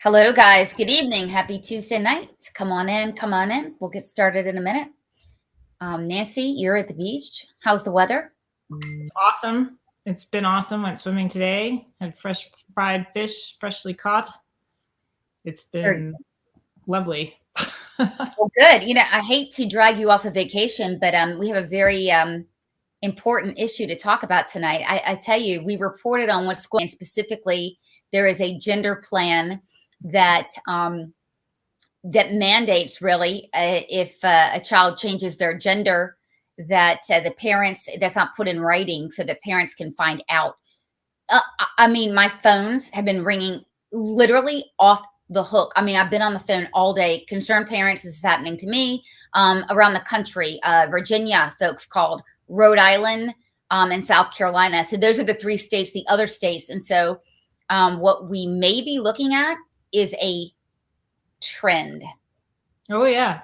Hello, guys. Good evening. Happy Tuesday night. Come on in. Come on in. We'll get started in a minute. Nancy, you're at the beach. How's the weather? It's awesome. It's been awesome. Went swimming today. Had fresh fried fish, freshly caught. It's been lovely. Well, good. I hate to drag you off a vacation, but we have a very important issue to talk about tonight. I tell you, we reported on what's going on. Specifically, there is a gender plan that that mandates really if a child changes their gender, that the parents, that's not put in writing so that parents can find out. I mean, my phones have been ringing literally off the hook. I mean, I've been on the phone all day. Concerned parents, this is happening to me around the country. Virginia folks called, Rhode Island, and South Carolina. So those are the three states, the other states. And so what we may be looking at is a trend. Oh, yeah.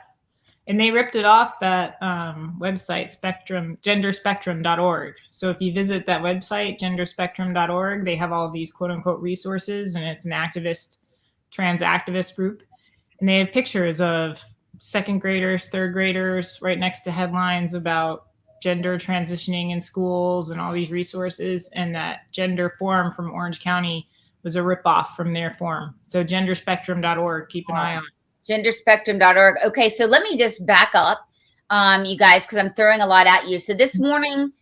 And they ripped it off that website, genderspectrum.org. So if you visit that website, genderspectrum.org, they have all these quote unquote resources, and it's an trans activist group. And they have pictures of second graders, third graders right next to headlines about gender transitioning in schools and all these resources. And that gender forum from Orange County was a ripoff from their forum. So genderspectrum.org, keep an eye on it. Genderspectrum.org. Okay, so let me just back up, you guys, because I'm throwing a lot at you. So this morning,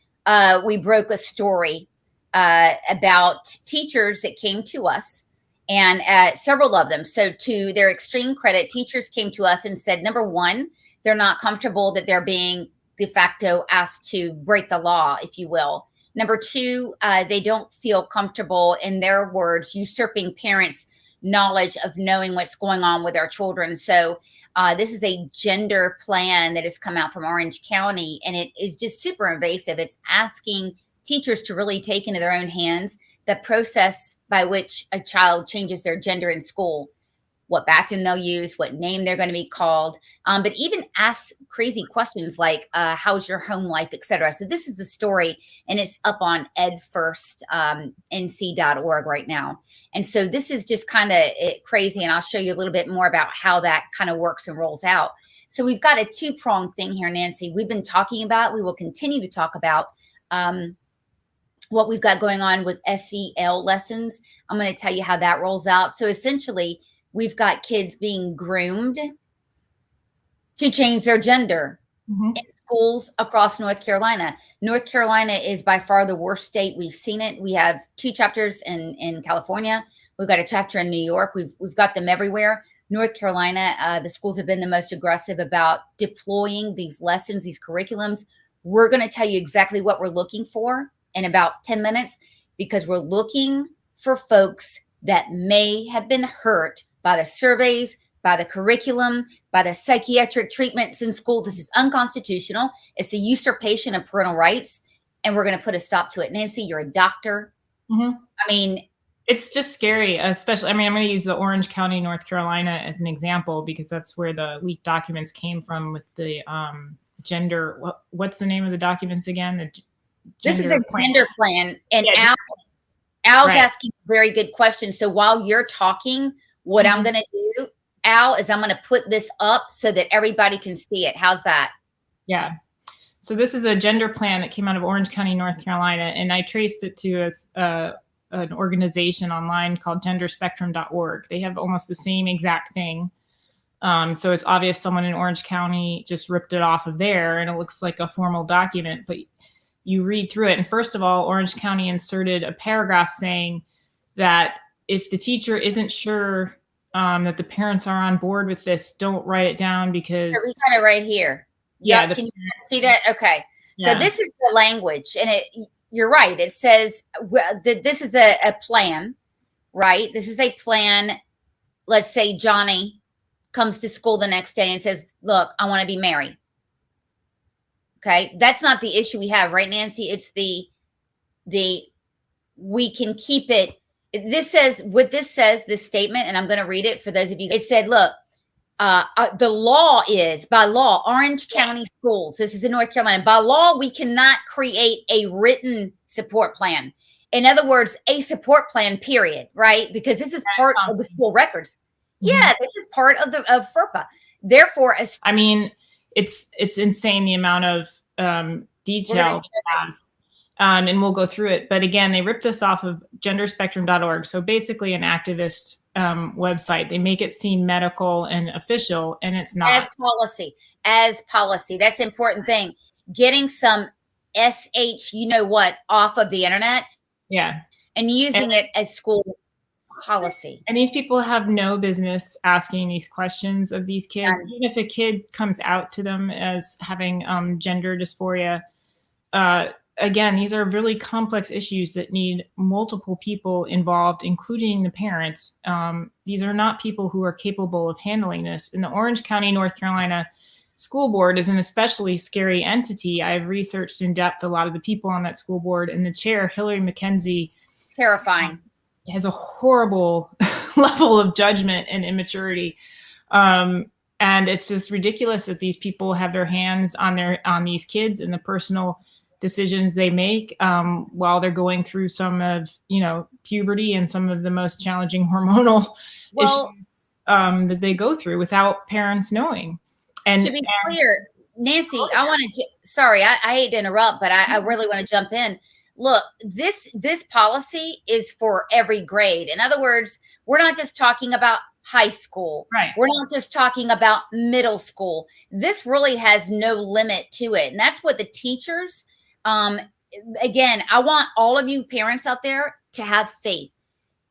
we broke a story about teachers that came to us, and several of them. So to their extreme credit, teachers came to us and said, number one, they're not comfortable that they're being de facto asked to break the law, if you will. Number two, they don't feel comfortable, in their words, usurping parents' knowledge of knowing what's going on with our children. So this is a gender plan that has come out from Orange County, and it is just super invasive. It's asking teachers to really take into their own hands the process by which a child changes their gender in school, what bathroom they'll use, what name they're going to be called, but even ask crazy questions like, how's your home life, etc. So this is the story, and it's up on edfirstnc.org right now. And so this is just kind of crazy, and I'll show you a little bit more about how that kind of works and rolls out. So we've got a two-pronged thing here, Nancy. We've been talking about, we will continue to talk about what we've got going on with SEL lessons. I'm going to tell you how that rolls out. So essentially, we've got kids being groomed to change their gender in schools across North Carolina. North Carolina is by far the worst state. We've seen it. We have two chapters in California. We've got a chapter in New York. We've got them everywhere. North Carolina, the schools have been the most aggressive about deploying these lessons, these curriculums. We're going to tell you exactly what we're looking for in about 10 minutes, because we're looking for folks that may have been hurt by the surveys, by the curriculum, by the psychiatric treatments in school. This is unconstitutional. It's a usurpation of parental rights, and we're going to put a stop to it. Nancy, you're a doctor. I mean, it's just scary, especially, I'm going to use the Orange County, North Carolina as an example, because that's where the leaked documents came from with the gender. What's the name of the documents again? This is a gender plan. And yeah, Al's asking a very good question. So while you're talking, what I'm going to do, Al, is I'm going to put this up so that everybody can see it. How's that? Yeah. So this is a gender plan that came out of Orange County, North Carolina, and I traced it to an organization online called genderspectrum.org. They have almost the same exact thing. So it's obvious someone in Orange County just ripped it off of there, and it looks like a formal document, but you read through it. And first of all, Orange County inserted a paragraph saying that if the teacher isn't sure that the parents are on board with this, don't write it down, because we got it right here. Yeah. Can you see that? Okay. Yeah. So this is the language, and you're right. It says that this is a plan, right? This is a plan. Let's say Johnny comes to school the next day and says, look, I want to be Mary. Okay. That's not the issue we have, right, Nancy? It's the we can keep it. This says, this statement, and I'm going to read it for those of you. It said, look, the law is, by law, Orange County schools, this is in North Carolina, by law, we cannot create a written support plan. In other words, a support plan, period, right? Because this is part of the school records. Yeah, this is part of FERPA. Therefore, I mean, it's insane the amount of detail it has. And we'll go through it. But again, they ripped this off of genderspectrum.org. So basically an activist website. They make it seem medical and official, and it's not. As policy. That's the important thing. Getting some you know what, off of the internet. Yeah. And using it as school policy. And these people have no business asking these questions of these kids. Even if a kid comes out to them as having gender dysphoria, again, these are really complex issues that need multiple people involved, including the parents. These are not people who are capable of handling this. And the Orange County, North Carolina School Board is an especially scary entity. I've researched in depth a lot of the people on that school board, and the chair, Hillary McKenzie, terrifying, has a horrible level of judgment and immaturity. And it's just ridiculous that these people have their hands on these kids and the personal decisions they make while they're going through some of, puberty and some of the most challenging hormonal issues that they go through without parents knowing. And to be clear, Nancy, I wanted to, sorry, I hate to interrupt, but I really want to jump in. Look, this policy is for every grade. In other words, we're not just talking about high school. Right. We're not just talking about middle school. This really has no limit to it. And that's what the teachers, again, I want all of you parents out there to have faith.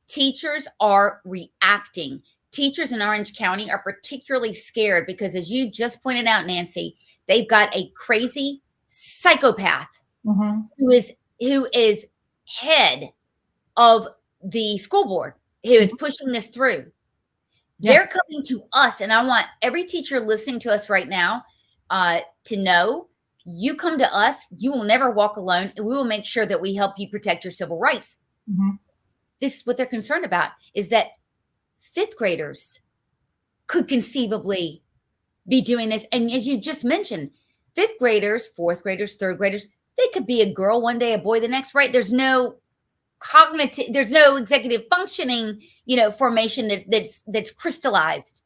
Teachers are reacting. Teachers in Orange County are particularly scared because, as you just pointed out, Nancy, they've got a crazy psychopath who is head of the school board, who is pushing this through. Yeah. They're coming to us, and I want every teacher listening to us right now to know, you come to us, you will never walk alone, and we will make sure that we help you protect your civil rights. This is what they're concerned about, is that fifth graders could conceivably be doing this. And as you just mentioned, fifth graders, fourth graders, third graders, they could be a girl one day, a boy the next, right? There's no there's no executive functioning, formation that's crystallized.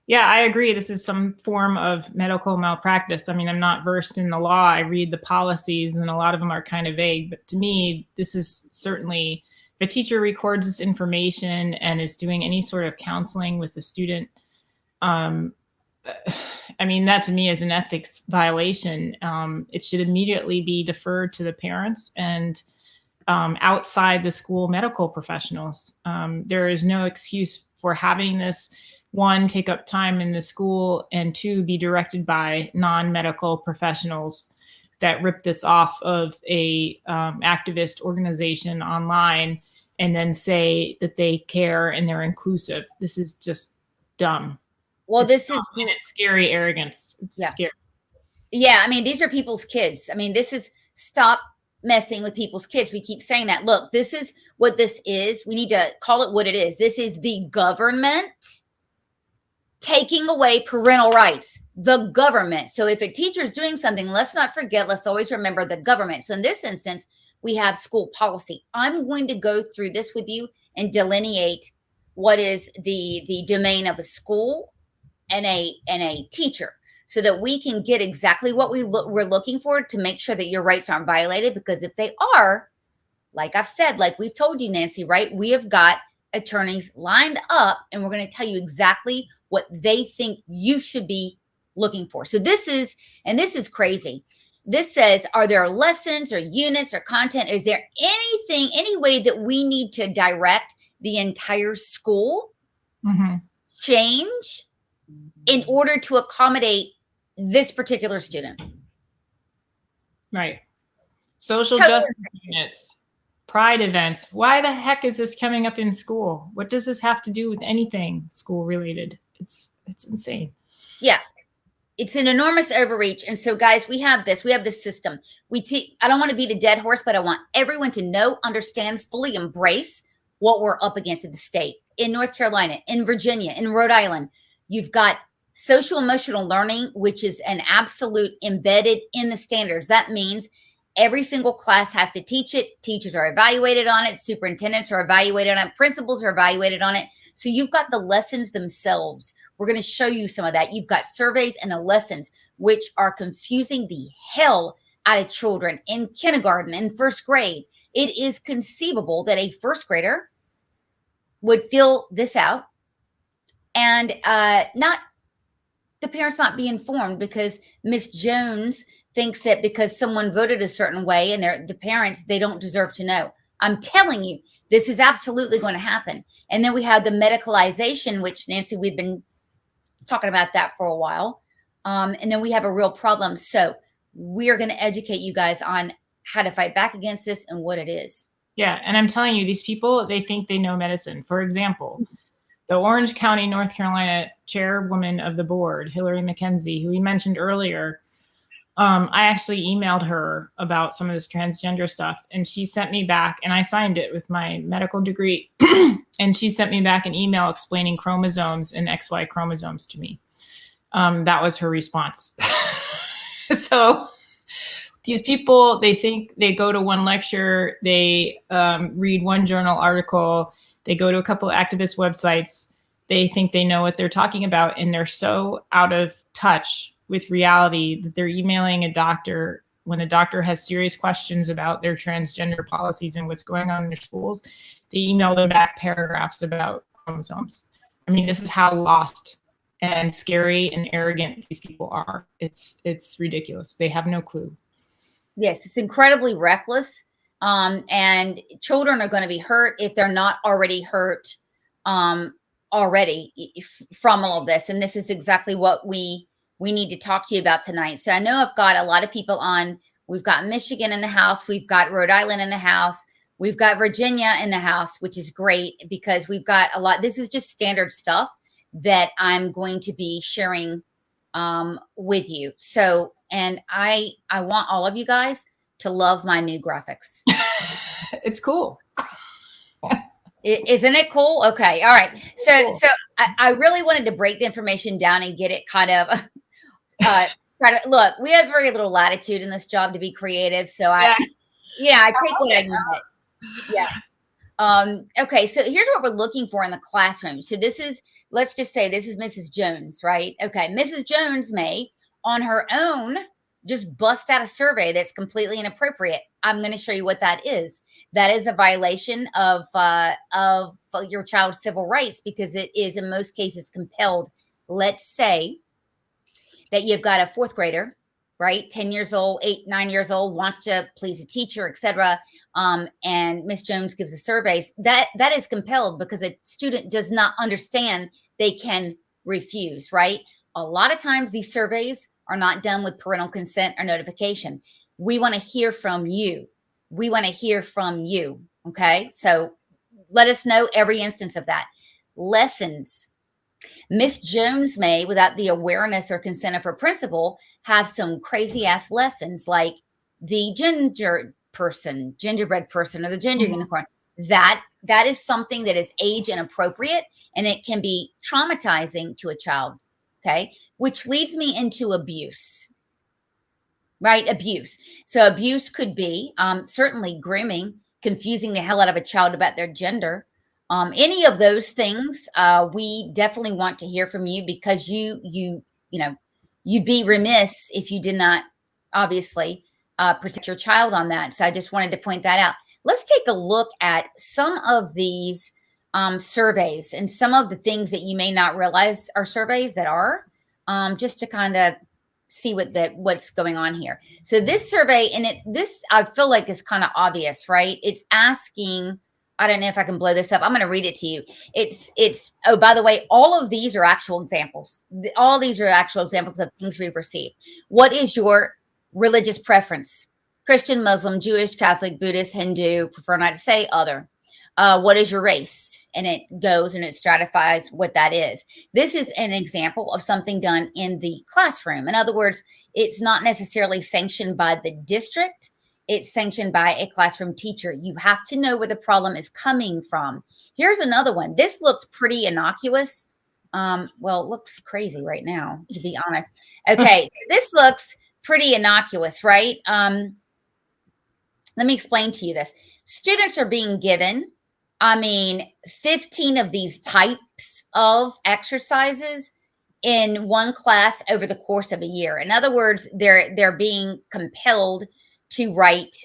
Yeah, I agree. This is some form of medical malpractice. I mean, I'm not versed in the law. I read the policies, and a lot of them are kind of vague. But to me, this is certainly, if a teacher records this information and is doing any sort of counseling with the student, I mean, that to me is an ethics violation. It should immediately be deferred to the parents and outside the school medical professionals. There is no excuse for having this, one, take up time in the school, and two, be directed by non-medical professionals that rip this off of a activist organization online and then say that they care and they're inclusive. This is just dumb. Well, it's scary arrogance. It's scary. Yeah. I mean, these are people's kids. I mean, this is stop messing with people's kids. We keep saying that. Look, this is what this is. We need to call it what it is. This is the government taking away parental rights. The government. So if a teacher is doing something, let's not forget, let's always remember the government. So in this instance, we have school policy. I'm going to go through this with you and delineate what is the domain of a school and a teacher, so that we can get exactly what we're looking for to make sure that your rights aren't violated. Because if they are, like I've said, like we've told you, Nancy, right? We have got attorneys lined up, and we're going to tell you exactly what they think you should be looking for. So this is crazy. This says, are there lessons or units or content? Is there anything, any way that we need to direct the entire school change in order to accommodate this particular student? Right. Social justice units, pride events. Why the heck is this coming up in school? What does this have to do with anything school related? It's insane. Yeah. It's an enormous overreach. And so, guys, we have this system. I don't want to beat a dead horse, but I want everyone to know, understand, fully embrace what we're up against in the state. In North Carolina, in Virginia, in Rhode Island, you've got social emotional learning, which is an absolute embedded in the standards. That means Every single class has to teach it. Teachers are evaluated on it. Superintendents are evaluated on it. Principals are evaluated on it. So you've got the lessons themselves. We're going to show you some of that. You've got surveys and the lessons, which are confusing the hell out of children in kindergarten and first grade. It is conceivable that a first grader would fill this out and not the parents not be informed because Miss Jones thinks that because someone voted a certain way and the parents, they don't deserve to know. I'm telling you, this is absolutely going to happen. And then we have the medicalization, which Nancy, we've been talking about that for a while. And then we have a real problem. So we are going to educate you guys on how to fight back against this and what it is. Yeah. And I'm telling you, these people, they think they know medicine. For example, the Orange County, North Carolina chairwoman of the board, Hillary McKenzie, who we mentioned earlier, I actually emailed her about some of this transgender stuff, and she sent me back, and I signed it with my medical degree, and she sent me back an email explaining chromosomes and XY chromosomes to me. That was her response. So these people, they think they go to one lecture, they read one journal article, they go to a couple of activist websites, they think they know what they're talking about, and they're so out of touch with reality that they're emailing a doctor when a doctor has serious questions about their transgender policies and what's going on in their schools. They email them back paragraphs about chromosomes. I mean, this is how lost and scary and arrogant these people are. It's ridiculous. They have no clue. Yes, it's incredibly reckless. And children are going to be hurt if they're not already hurt already from all of this. And this is exactly what we need to talk to you about tonight. So I know I've got a lot of people on. We've got Michigan in the house. We've got Rhode Island in the house. We've got Virginia in the house, which is great because we've got a lot. This is just standard stuff that I'm going to be sharing with you. So, and I want all of you guys to love my new graphics. It's cool. Isn't it cool? Okay. All right. So, cool. I really wanted to break the information down and get it kind of, try to look, we have very little latitude in this job to be creative. So I take what I get. Yeah. Okay. So here's what we're looking for in the classroom. So this is, let's just say this is Mrs. Jones, right? Okay. Mrs. Jones may on her own just bust out a survey that's completely inappropriate. I'm going to show you what that is. That is a violation of your child's civil rights because it is in most cases compelled. Let's say that you've got a fourth grader, right? 10 years old, 8, 9 years old, wants to please a teacher, etc. And Miss Jones gives a survey. That is compelled because a student does not understand they can refuse, right? A lot of times these surveys are not done with parental consent or notification. We want to hear from you. We want to hear from you. Okay. So let us know every instance of that. Lessons. Miss Jones may, without the awareness or consent of her principal, have some crazy ass lessons like the gingerbread person or the gender unicorn. That is something that is age inappropriate and it can be traumatizing to a child. Okay. Which leads me into abuse, right? Abuse. So abuse could be certainly grooming, confusing the hell out of a child about their gender. Any of those things, we definitely want to hear from you because you'd be remiss if you did not obviously protect your child on that. So I just wanted to point that out. Let's take a look at some of these surveys and some of the things that you may not realize are surveys that are. Just to kind of see what's going on here. So this survey, and this I feel like is kind of obvious, right? It's asking, I don't know if I can blow this up. I'm going to read it to you. It's oh, by the way, all of these are actual examples. All these are actual examples of things we've received. What is your religious preference? Christian, Muslim, Jewish, Catholic, Buddhist, Hindu, prefer not to say other. What is your race? And it goes and it stratifies what that is. This is an example of something done in the classroom. In other words, it's not necessarily sanctioned by the district. It's sanctioned by a classroom teacher. You have to know where the problem is coming from. Here's another one. This looks pretty innocuous. Well, it looks crazy right now, to be honest. Okay, this looks pretty innocuous, right? Let me explain to you this. Students are being given, 15 of these types of exercises in one class over the course of a year. In other words, they're being compelled to write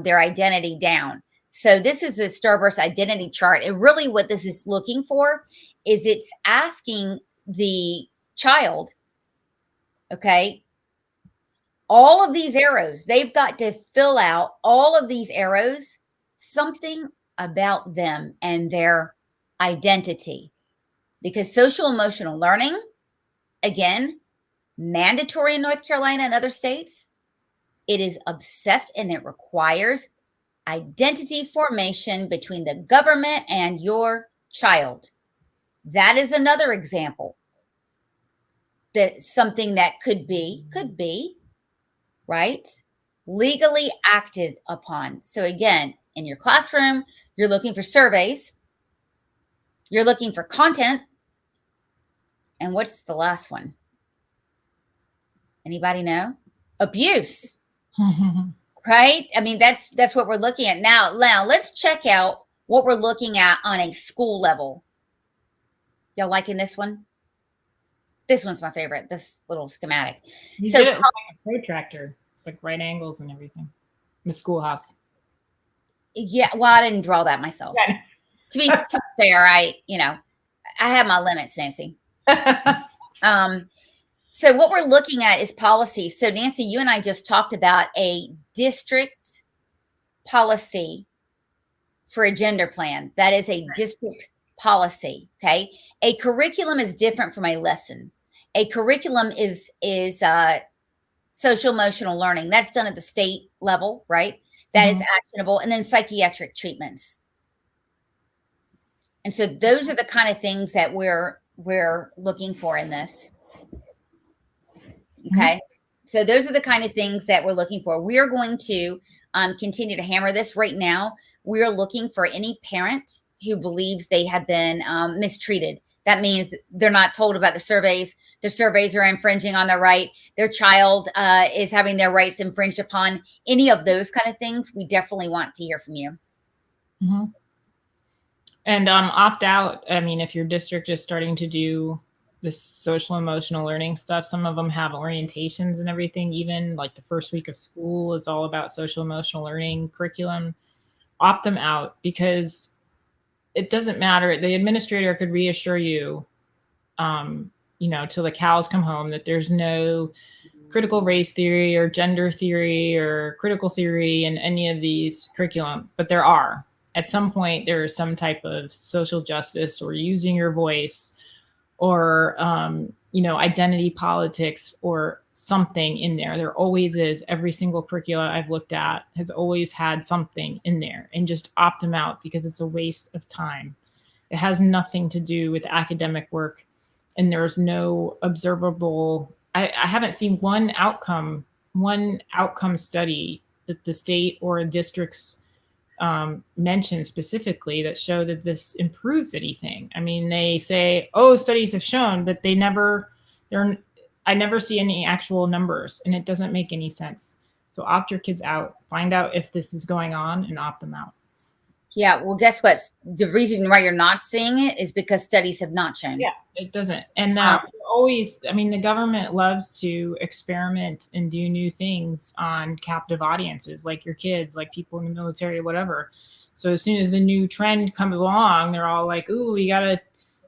their identity down. So this is a Starburst identity chart. And really what this is looking for is it's asking the child, okay, all of these arrows, they've got to fill out all of these arrows, something about them and their identity. Because social emotional learning, again, mandatory in North Carolina and other states, it is obsessed and it requires identity formation between the government and your child. That is another example that something that could be, right, legally acted upon. So again, in your classroom, you're looking for surveys, you're looking for content, and what's the last one? Anybody know? Abuse. Right? I mean, that's what we're looking at now. Now, let's check out what we're looking at on a school level. Y'all liking this one? This one's my favorite, this little schematic. You did it like a protractor. It's like right angles and everything. The schoolhouse. Yeah, well, I didn't draw that myself. Yeah. To be fair, I have my limits, Nancy. So what we're looking at is policy. So Nancy, you and I just talked about a district policy for a gender plan. That is a district policy, okay? A curriculum is different from a lesson. A curriculum is social emotional learning. That's done at the state level, right? That is actionable. And then psychiatric treatments. And so those are the kind of things that we're looking for in this. Okay. So those are the kind of things that we're looking for. We are going to continue to hammer this right now. We are looking for any parent who believes they have been mistreated. That means they're not told about the surveys. The surveys are infringing on their right. Their child is having their rights infringed upon. Any of those kind of things, we definitely want to hear from you. Mm-hmm. And opt out. I mean, if your district is starting to do this social emotional learning stuff, some of them have orientations and everything. Even like the first week of school is all about social emotional learning curriculum. Opt them out, because it doesn't matter. The administrator could reassure you, till the cows come home, that there's no critical race theory or gender theory or critical theory in any of these curriculum, but there are. At some point, there is some type of social justice or using your voice or, identity politics or something in there. There always is. Every single curricula I've looked at has always had something in there, and just opt them out because it's a waste of time. It has nothing to do with academic work, and there's no observable, I haven't seen one outcome study that the state or a district's mentioned specifically that show that this improves anything. I mean, they say, studies have shown, but I never see any actual numbers, and it doesn't make any sense. So opt your kids out, find out if this is going on, and opt them out. Yeah, well, guess what? The reason why you're not seeing it is because studies have not shown. Yeah, it doesn't. And the government loves to experiment and do new things on captive audiences, like your kids, like people in the military, whatever. So as soon as the new trend comes along, they're all like, ooh, we got to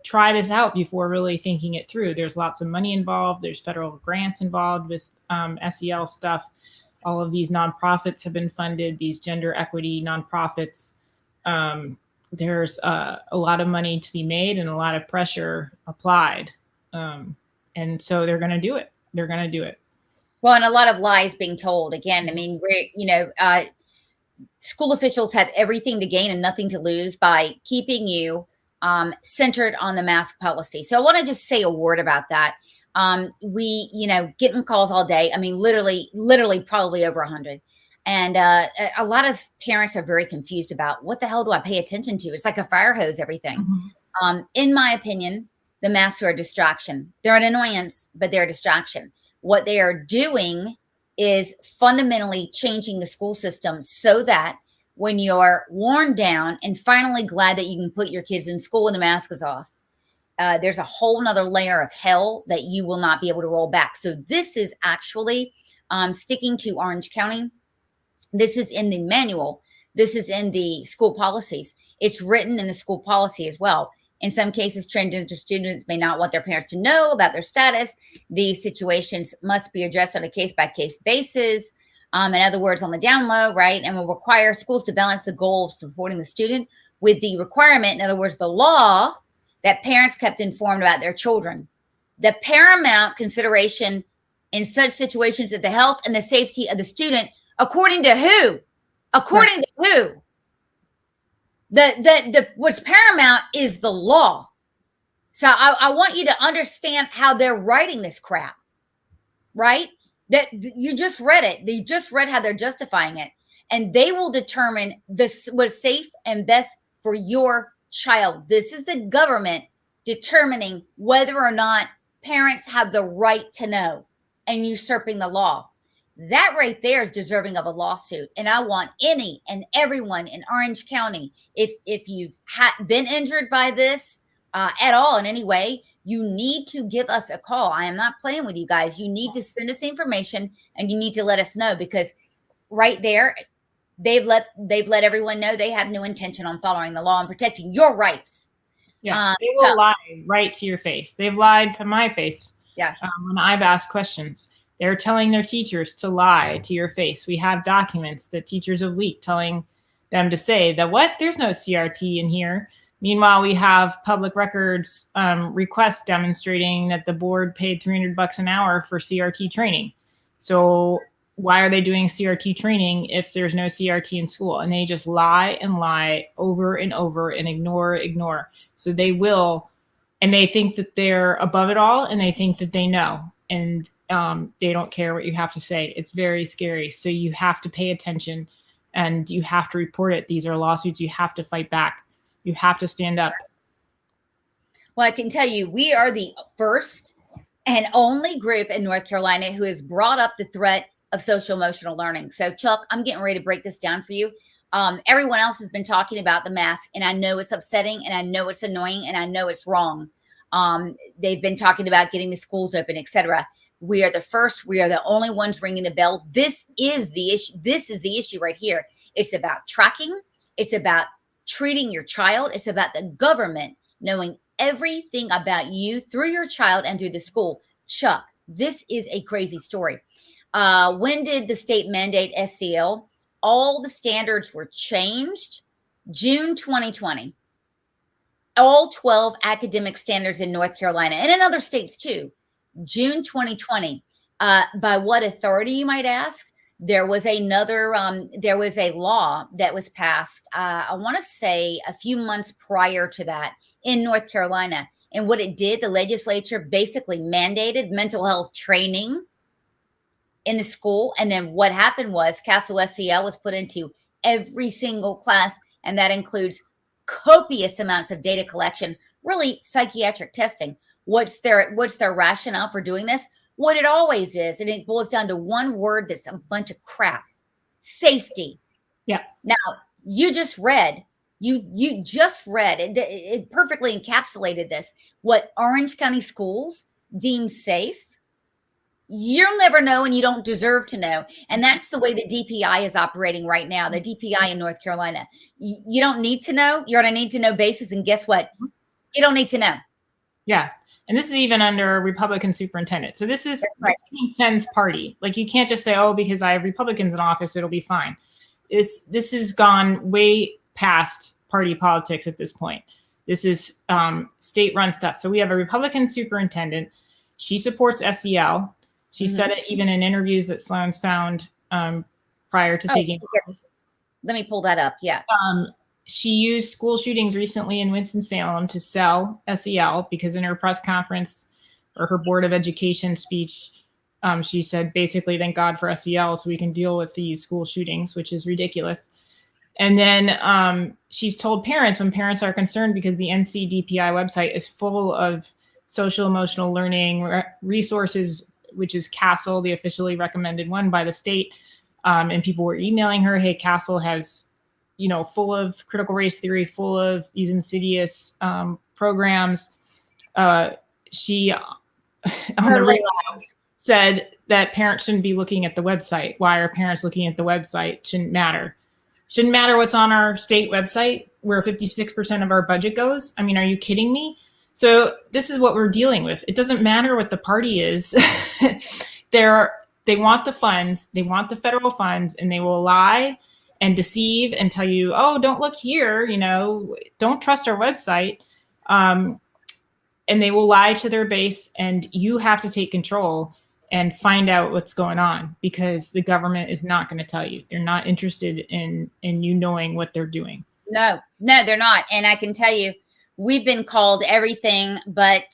try this out before really thinking it through. There's lots of money involved. There's federal grants involved with SEL stuff. All of these nonprofits have been funded, these gender equity nonprofits. There's a lot of money to be made and a lot of pressure applied. And so they're going to do it. Well, and a lot of lies being told. Again, I mean, school officials have everything to gain and nothing to lose by keeping you centered on the mask policy. So I want to just say a word about that. We, getting calls all day. I mean, literally probably over 100. And a lot of parents are very confused about what the hell do I pay attention to? It's like a fire hose, everything. Mm-hmm. In my opinion, the masks are a distraction. They're an annoyance, but they're a distraction. What they are doing is fundamentally changing the school system so that when you're worn down and finally glad that you can put your kids in school and the mask is off, there's a whole nother layer of hell that you will not be able to roll back. So this is actually sticking to Orange County. This is in the manual. This is in the school policies. It's written in the school policy as well. In some cases, transgender students may not want their parents to know about their status. These situations must be addressed on a case-by-case basis. In other words, on the down low, right? And will require schools to balance the goal of supporting the student with the requirement, in other words, the law, that parents kept informed about their children. The paramount consideration in such situations is the health and the safety of the student, according to who? According to who? What's paramount is the law. So I want you to understand how they're writing this crap, right? That you just read it. You just read how they're justifying it. And they will determine this what's safe and best for your child. This is the government determining whether or not parents have the right to know and usurping the law. That right there is deserving of a lawsuit. And I want any and everyone in Orange County, if you've been injured by this at all in any way, you need to give us a call. I am not playing with you guys. You need to send us information and you need to let us know, because right there, they've let everyone know they have no intention on following the law and protecting your rights. Yeah, they will lie right to your face. They've lied to my face. Yeah. When I've asked questions. They're telling their teachers to lie to your face. We have documents that teachers have leaked telling them to say that, what? There's no CRT in here. Meanwhile, we have public records requests demonstrating that the board paid $300 an hour for CRT training. So why are they doing CRT training if there's no CRT in school? And they just lie and lie over and over and ignore. So they will, and they think that they're above it all, and they think that they know. And they don't care what you have to say. It's very scary. So you have to pay attention and you have to report it. These are lawsuits. You have to fight back. You have to stand up. Well, I can tell you, we are the first and only group in North Carolina who has brought up the threat of social emotional learning. So Chuck, I'm getting ready to break this down for you. Everyone else has been talking about the mask, and I know it's upsetting, and I know it's annoying, and I know it's wrong. They've been talking about getting the schools open, etc. We are the first. We are the only ones ringing the bell. This is the issue. This is the issue right here. It's about tracking. It's about treating your child. It's about the government knowing everything about you through your child and through the school. Chuck, this is a crazy story. When did the state mandate SEL? All the standards were changed June 2020. All 12 academic standards in North Carolina and in other states too. June 2020. By what authority, you might ask? There was another, there was a law that was passed, I want to say a few months prior to that in North Carolina. And what it did, the legislature basically mandated mental health training in the school. And then what happened was Castle SEL was put into every single class, and that includes copious amounts of data collection, really psychiatric testing. What's their rationale for doing this? What it always is, and it boils down to one word that's a bunch of crap: safety. Yeah. Now, you just read, it perfectly encapsulated this. What Orange County schools deem safe, you'll never know, and you don't deserve to know. And that's the way the DPI is operating right now, the DPI in North Carolina. You don't need to know. You're on a need-to-know basis, and guess what? You don't need to know. Yeah. And this is even under Republican superintendent. So this is right. Sen's party. Like, you can't just say, oh, because I have Republicans in office, it'll be fine. This has gone way past party politics at this point. This is state-run stuff. So we have a Republican superintendent. She supports SEL. She said it even in interviews that Sloan's found prior to taking office. Let me pull that up. Yeah. She used school shootings recently in Winston-Salem to sell SEL, because in her press conference or her Board of Education speech, she said, basically, thank God for SEL so we can deal with these school shootings, which is ridiculous. And then she's told parents, when parents are concerned because the NC DPI website is full of social emotional learning resources which is Castle, the officially recommended one by the state. And people were emailing her, hey, Castle has, full of critical race theory, full of these insidious programs. She, on the radio, said that parents shouldn't be looking at the website. Why are parents looking at the website? Shouldn't matter. Shouldn't matter what's on our state website where 56% of our budget goes. I mean, are you kidding me? So this is what we're dealing with. It doesn't matter what the party is. They want the funds, they want the federal funds, and they will lie and deceive and tell you, oh, don't look here, don't trust our website. And they will lie to their base, and you have to take control and find out what's going on, because the government is not going to tell you. They're not interested in you knowing what they're doing. No, they're not. And I can tell you, we've been called everything but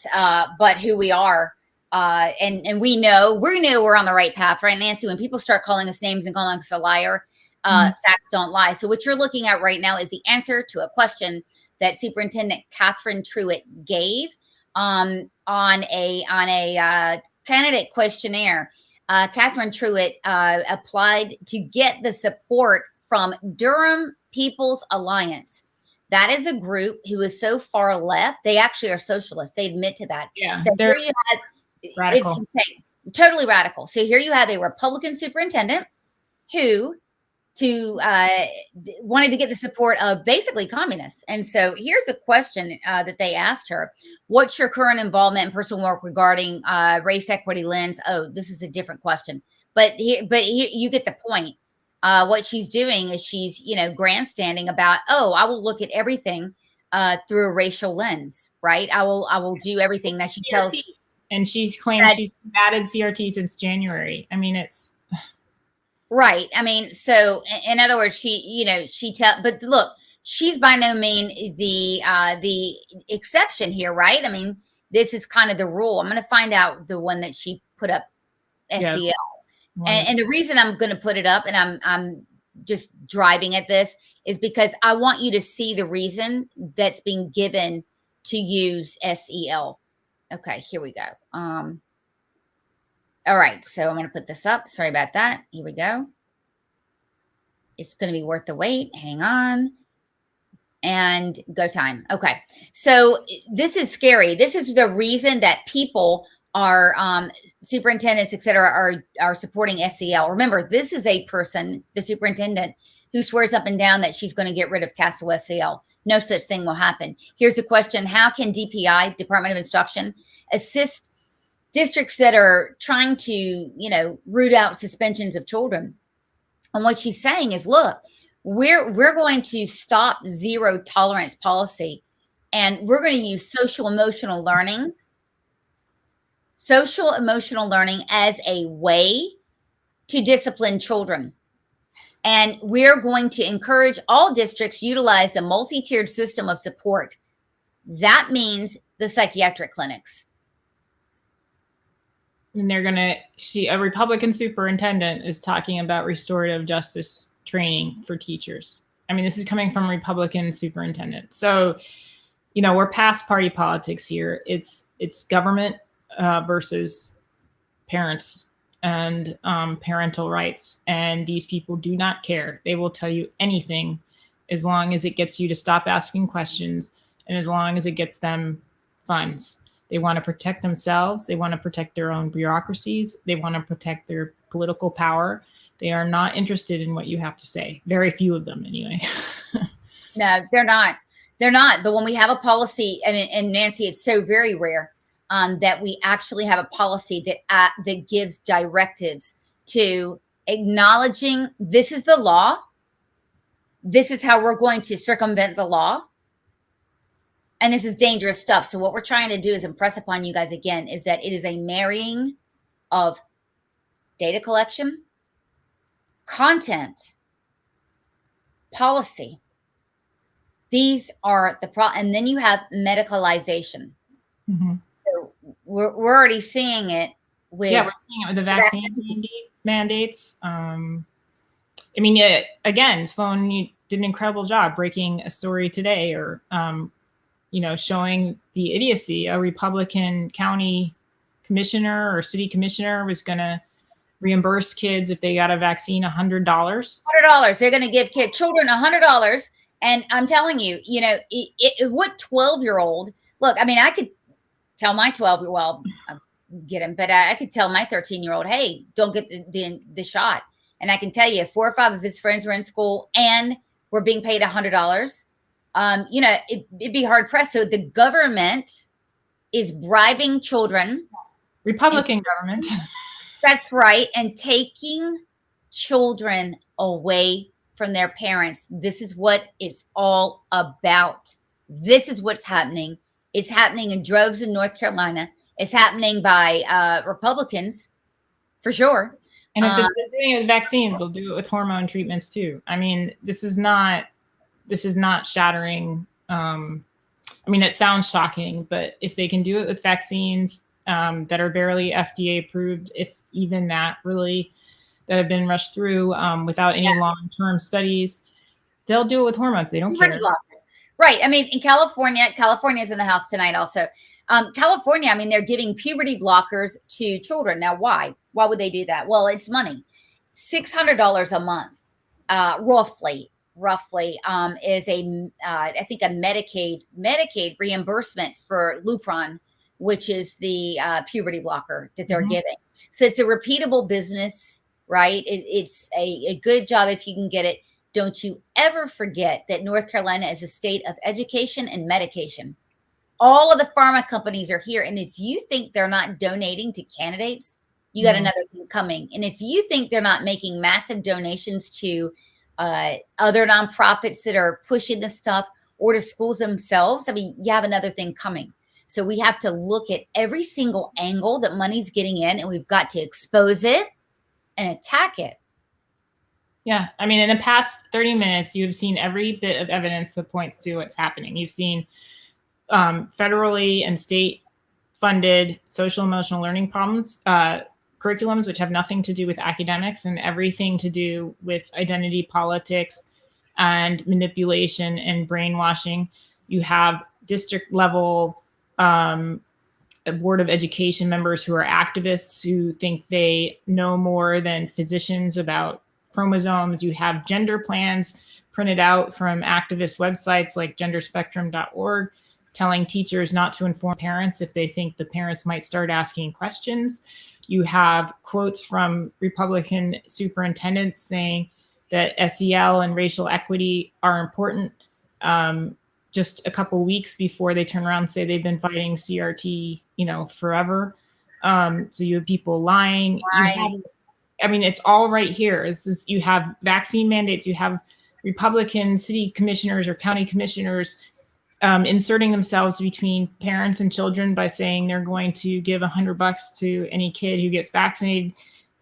who we are. And we know we're on the right path, right, Nancy? When people start calling us names and calling us a liar, facts don't lie. So what you're looking at right now is the answer to a question that Superintendent Catherine Truitt gave on a candidate questionnaire. Catherine Truitt applied to get the support from Durham People's Alliance. That is a group who is so far left. They actually are socialists. They admit to that. Yeah, so here you had radical. It's insane, totally radical. So here you have a Republican superintendent who wanted to get the support of basically communists. And so here's a question that they asked her: what's your current involvement in personal work regarding race equity lens? Oh, this is a different question, but here you get the point. What she's doing is she's grandstanding about, oh, I will look at everything through a racial lens, right? I will do everything that she tells. And she's claimed she's added CRT since January. I mean, it's right. I mean, so in other words, but look, she's by no means the exception here, right? I mean, this is kind of the rule. I'm going to find out the one that she put up, SEL. Yeah. And the reason I'm going to put it up, and I'm just driving at this, is because I want you to see the reason that's being given to use SEL. Okay, here we go. All right, so I'm going to put this up. Sorry about that. Here we go. It's going to be worth the wait. Hang on. And go time. Okay, so this is scary. This is the reason that people are, superintendents, et cetera, are supporting SEL. Remember, this is a person, the superintendent, who swears up and down that she's going to get rid of Castle SEL. No such thing will happen. Here's the question: how can DPI, Department of Instruction, assist districts that are trying to, root out suspensions of children? And what she's saying is, look, we're going to stop zero tolerance policy, and we're going to use social emotional learning as a way to discipline children. And we're going to encourage all districts utilize the multi-tiered system of support. That means the psychiatric clinics. And a Republican superintendent is talking about restorative justice training for teachers. I mean, this is coming from a Republican superintendent. So, we're past party politics here. It's government versus parents and parental rights. And these people do not care. They will tell you anything as long as it gets you to stop asking questions and as long as it gets them funds. They want to protect themselves. They want to protect their own bureaucracies. They want to protect their political power. They are not interested in what you have to say. Very few of them, anyway. No, they're not. They're not. But when we have a policy, and Nancy, it's so very rare that we actually have a policy that gives directives to acknowledging this is the law. This is how we're going to circumvent the law. And this is dangerous stuff. So what we're trying to do is impress upon you guys again is that it is a marrying of data collection, content, policy. These are and then you have medicalization. Mm-hmm. So we're already seeing it with. Yeah, we're seeing it with the vaccine mandates. Again, Sloan, you did an incredible job breaking a story today, or showing the idiocy. A Republican county commissioner or city commissioner was going to reimburse kids if they got a vaccine $100. $100. They're going to give children $100. And I'm telling you, what 12-year-old, look, I mean, I could tell my 12-year-old, well, get him, but I could tell my 13-year-old, hey, don't get the shot. And I can tell you, 4 or 5 of his friends were in school and were being paid $100. It'd be hard pressed. So the government is bribing children. Republican government. That's right. And taking children away from their parents. This is what it's all about. This is what's happening. It's happening in droves in North Carolina. It's happening by Republicans, for sure. And if they're doing it with vaccines, they'll do it with hormone treatments too. I mean, this is not shattering. I mean, it sounds shocking, but if they can do it with vaccines that are barely FDA approved, if even that really, that have been rushed through without any long-term studies, they'll do it with hormones. They don't care. Right. I mean, in California's in the house tonight also. California, I mean, they're giving puberty blockers to children. Now, why? Why would they do that? Well, it's money. $600 a month, roughly, is I think a Medicaid reimbursement for Lupron, which is the puberty blocker that they're giving. So it's a repeatable business, right? It's a good job if you can get it. Don't you ever forget that North Carolina is a state of education and medication. All of the pharma companies are here. And if you think they're not donating to candidates, you got another thing coming. And if you think they're not making massive donations to other nonprofits that are pushing this stuff or to schools themselves, I mean, you have another thing coming. So we have to look at every single angle that money's getting in, and we've got to expose it and attack it. Yeah. I mean, in the past 30 minutes, you have seen every bit of evidence that points to what's happening. You've seen federally and state funded social emotional learning problems, curriculums, which have nothing to do with academics and everything to do with identity politics and manipulation and brainwashing. You have district level Board of Education members who are activists who think they know more than physicians about chromosomes. You have gender plans printed out from activist websites like genderspectrum.org, telling teachers not to inform parents if they think the parents might start asking questions. You have quotes from Republican superintendents saying that SEL and racial equity are important. Just a couple weeks before they turn around and say they've been fighting CRT, forever. So you have people lying. Right. It's all right here. You have vaccine mandates. You have Republican city commissioners or county commissioners inserting themselves between parents and children by saying they're going to give $100 to any kid who gets vaccinated.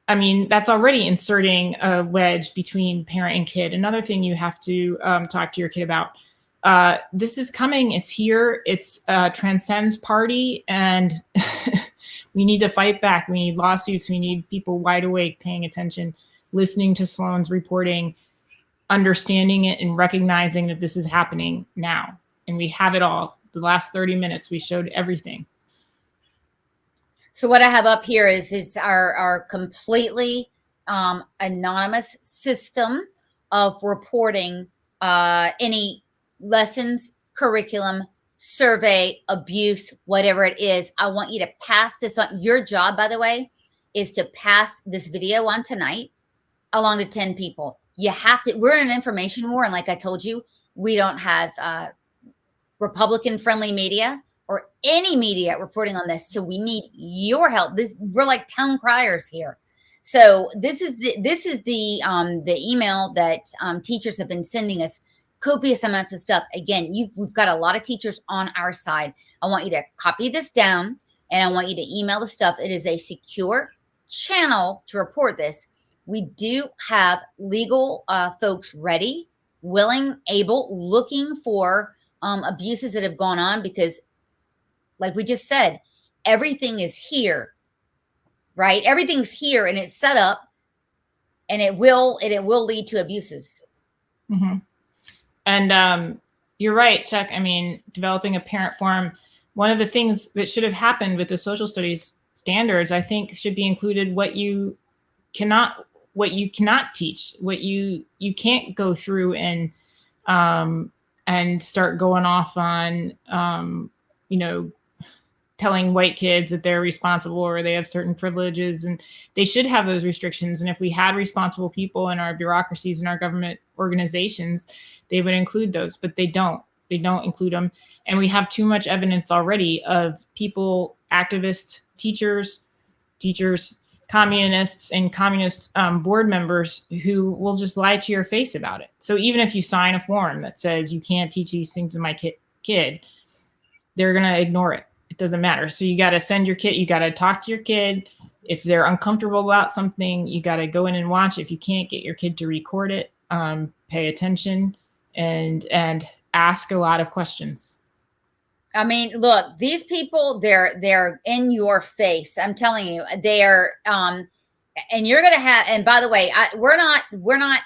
I mean, that's already inserting a wedge between parent and kid. Another thing you have to talk to your kid about. This is coming. It's here. It's transcends party, and we need to fight back. We need lawsuits. We need people wide awake, paying attention, listening to Sloan's reporting, understanding it, and recognizing that this is happening now. And we have it all. The last 30 minutes, we showed everything. So what I have up here is our completely anonymous system of reporting any lessons, curriculum, survey, abuse, whatever it is. I want you to pass this on. Your job, by the way, is to pass this video on tonight along to 10 people. You have to. We're in an information war. And like I told you, we don't have Republican-friendly media or any media reporting on this. So we need your help. We're like town criers here. So this is the email that teachers have been sending us. Copious amounts of stuff. Again, we've got a lot of teachers on our side. I want you to copy this down and I want you to email the stuff. It is a secure channel to report this. We do have legal folks ready, willing, able, looking for abuses that have gone on because, like we just said, everything is here, right? Everything's here and it's set up and it will lead to abuses. Mm-hmm. And you're right, Chuck. I mean, developing a parent forum, one of the things that should have happened with the social studies standards, I think, should be included what you cannot teach, what you can't go through and start going off on, telling white kids that they're responsible or they have certain privileges, and they should have those restrictions. And if we had responsible people in our bureaucracies and our government organizations, they would include those, but they don't include them. And we have too much evidence already of people, activists, teachers, communists, and communist board members who will just lie to your face about it. So even if you sign a form that says you can't teach these things to my kid, they're going to ignore it. It doesn't matter. So you got to send your kid, you got to talk to your kid. If they're uncomfortable about something, you got to go in and watch. If you can't get your kid to record it, pay attention and ask a lot of questions. I mean, look, these people, they're in your face. I'm telling you, they are, and you're going to have, and by the way, we're not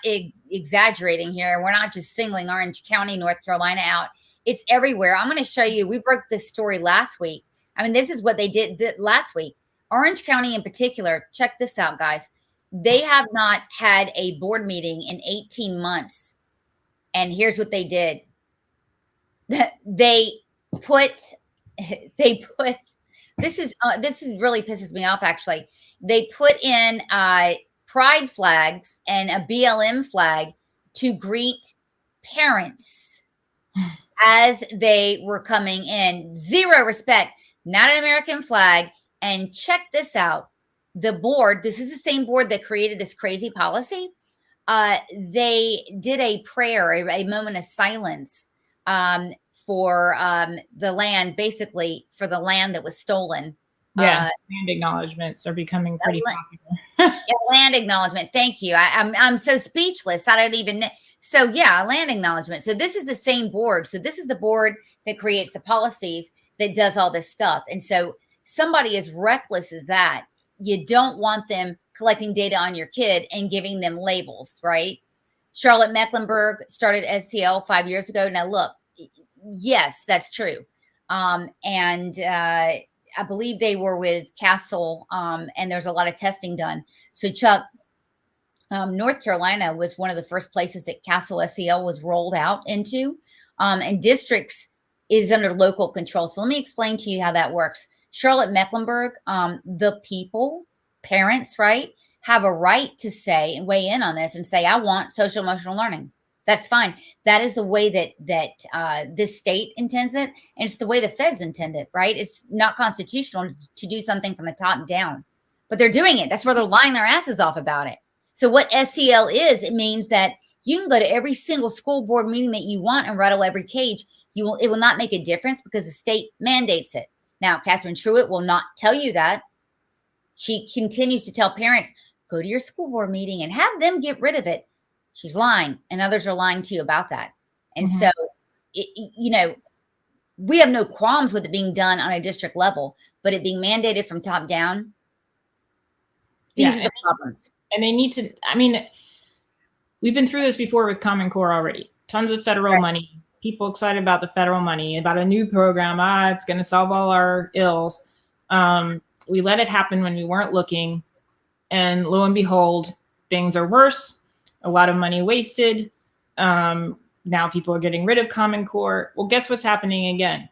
exaggerating here. We're not just singling Orange County, North Carolina out. It's everywhere. I'm going to show you. We broke this story last week. I mean, this is what they did last week. Orange County in particular, check this out, guys. They have not had a board meeting in 18 months. And here's what they did. This really pisses me off, actually. They put in pride flags and a BLM flag to greet parents as they were coming in. Zero respect, not an American flag. And check this out. The board, this is the same board that created this crazy policy. They did a prayer, a moment of silence for the land, basically for the land that was stolen. Yeah, land acknowledgements are becoming pretty popular. Yeah, land acknowledgement. Thank you. I'm so speechless. I don't even know. So yeah, land acknowledgement. So this is the same board. So this is the board that creates the policies that does all this stuff. And so somebody as reckless as that, you don't want them collecting data on your kid and giving them labels, right? CharlotteMecklenburg started SCL 5 years ago. Now look, yes, that's true. And I believe they were with Castle, and there's a lot of testing done. So Chuck, North Carolina was one of the first places that Castle SCL was rolled out into, and districts is under local control. So let me explain to you how that works. CharlotteMecklenburg, the people, parents, right, have a right to say and weigh in on this and say, I want social emotional learning. That's fine. That is the way that this state intends it. And it's the way the feds intend it, right? It's not constitutional to do something from the top down, but they're doing it. That's where they're lying their asses off about it. So what SCL is, it means that you can go to every single school board meeting that you want and rattle every cage. It will not make a difference because the state mandates it. Now, Catherine Truitt will not tell you that. She continues to tell parents, go to your school board meeting and have them get rid of it. She's lying, and others are lying to you about that. And so, we have no qualms with it being done on a district level, but it being mandated from top down, these are the problems. And they need to, I mean, we've been through this before with Common Core already. Tons of federal money. People excited about the federal money, about a new program. It's going to solve all our ills. We let it happen when we weren't looking. And lo and behold, things are worse. A lot of money wasted. Now people are getting rid of Common Core. Well, guess what's happening again?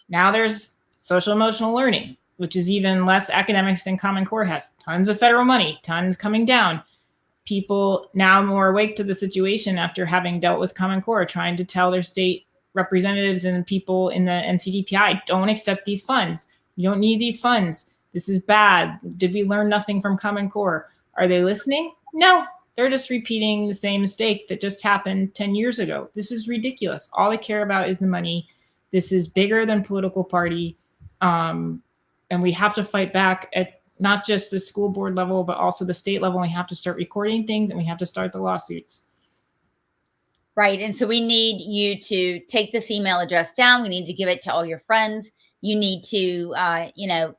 Now there's social emotional learning, which is even less academics than Common Core has. Tons of federal money, tons coming down. People now more awake to the situation after having dealt with Common Core, trying to tell their state representatives and people in the NCDPI, don't accept these funds. You don't need these funds. This is bad. Did we learn nothing from Common Core? Are they listening? No. They're just repeating the same mistake that just happened 10 years ago. This is ridiculous. All they care about is the money. This is bigger than political party. And we have to fight back at not just the school board level, but also the state level. We have to start recording things and we have to start the lawsuits. Right. And so we need you to take this email address down. We need to give it to all your friends. You need to,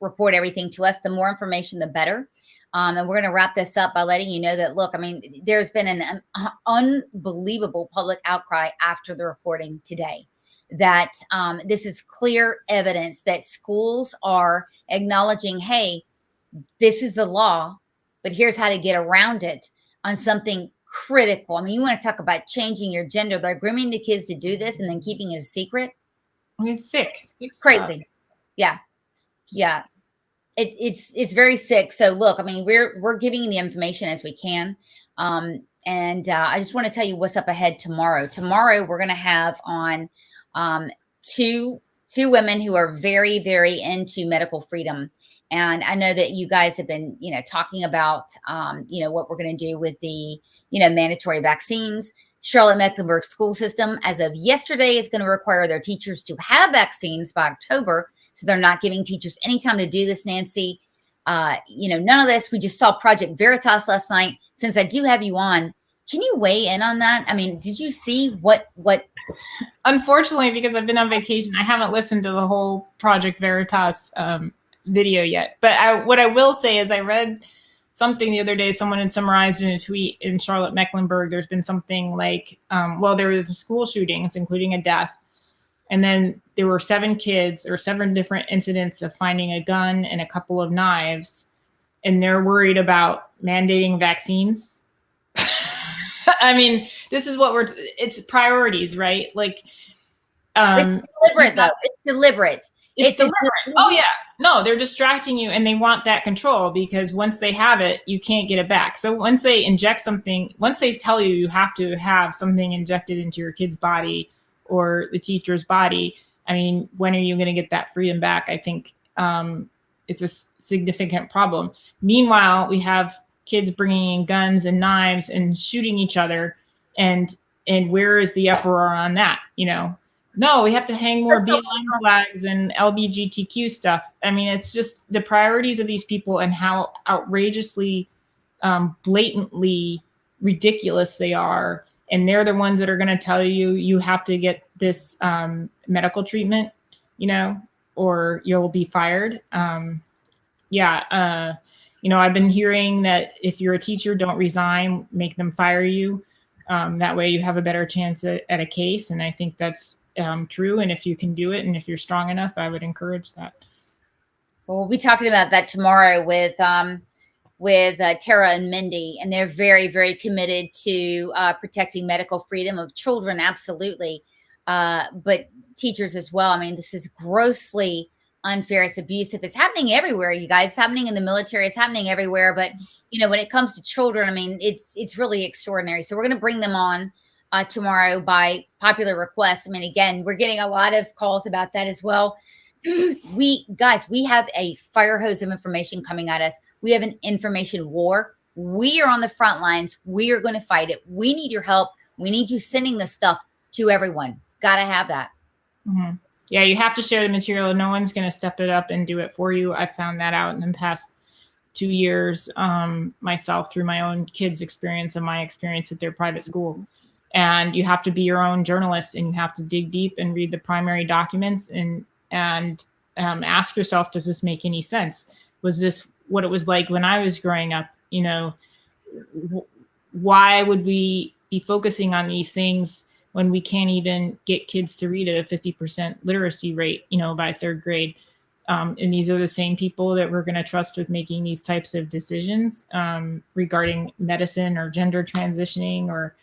report everything to us. The more information, the better. And we're going to wrap this up by letting you know that, look, I mean, there's been an unbelievable public outcry after the reporting today. that this is clear evidence that schools are acknowledging, hey, this is the law, but here's how to get around it on something critical. I mean, you want to talk about changing your gender. They're grooming the kids to do this and then keeping it a secret. I mean, it's sick. Crazy. Yeah. Yeah. It's very sick. So look, I mean, we're giving you the information as we can. And I just want to tell you what's up ahead tomorrow. Tomorrow, we're going to have on two women who are very, very into medical freedom. And I know that you guys have been, talking about, what we're going to do with the, mandatory vaccines. Charlotte-Mecklenburg school system, as of yesterday, is going to require their teachers to have vaccines by October. So they're not giving teachers any time to do this, Nancy. None of this. We just saw Project Veritas last night. Since I do have you on, can you weigh in on that? I mean, did you see what? Unfortunately, because I've been on vacation, I haven't listened to the whole Project Veritas video yet. But what I will say is I read something the other day. Someone had summarized in a tweet in Charlotte-Mecklenburg. There's been something like, there were the school shootings, including a death. And then there were 7 kids or 7 different incidents of finding a gun and a couple of knives. And they're worried about mandating vaccines. I mean, this is what it's priorities, right? Like, it's deliberate though. It's deliberate. It's deliberate. Oh yeah. No, they're distracting you and they want that control because once they have it, you can't get it back. So once they inject something, once they tell you you have to have something injected into your kid's body or the teacher's body, I mean, when are you going to get that freedom back? I think it's a significant problem. Meanwhile, we have kids bringing in guns and knives and shooting each other. And where is the uproar on that? No, we have to hang more BLM flags and LGBTQ stuff. I mean, it's just the priorities of these people and how outrageously, blatantly ridiculous they are. And they're the ones that are going to tell you, you have to get this medical treatment, or you'll be fired. I've been hearing that if you're a teacher, don't resign, make them fire you. That way you have a better chance at a case. And I think that's true. And if you can do it, and if you're strong enough, I would encourage that. Well, we'll be talking about that tomorrow with Tara and Mindy, and they're very, very committed to protecting medical freedom of children. Absolutely. But teachers as well. I mean, this is grossly unfair. It's abusive. It's happening everywhere, you guys. It's happening in the military. It's happening everywhere. But, when it comes to children, I mean, it's really extraordinary. So we're going to bring them on tomorrow by popular request. I mean, again, we're getting a lot of calls about that as well. We have a fire hose of information coming at us. We have an information war. We are on the front lines. We are going to fight it. We need your help. We need you sending this stuff to everyone. Got to have that. Mm-hmm. Yeah, you have to share the material. No one's going to step it up and do it for you. I found that out in the past 2 years myself through my own kids' experience and my experience at their private school. And you have to be your own journalist, and you have to dig deep and read the primary documents and ask yourself, does this make any sense? Was this what it was like when I was growing up? Why would we be focusing on these things when we can't even get kids to read at a 50% literacy rate, by 3rd grade? And these are the same people that we're going to trust with making these types of decisions regarding medicine or gender transitioning or,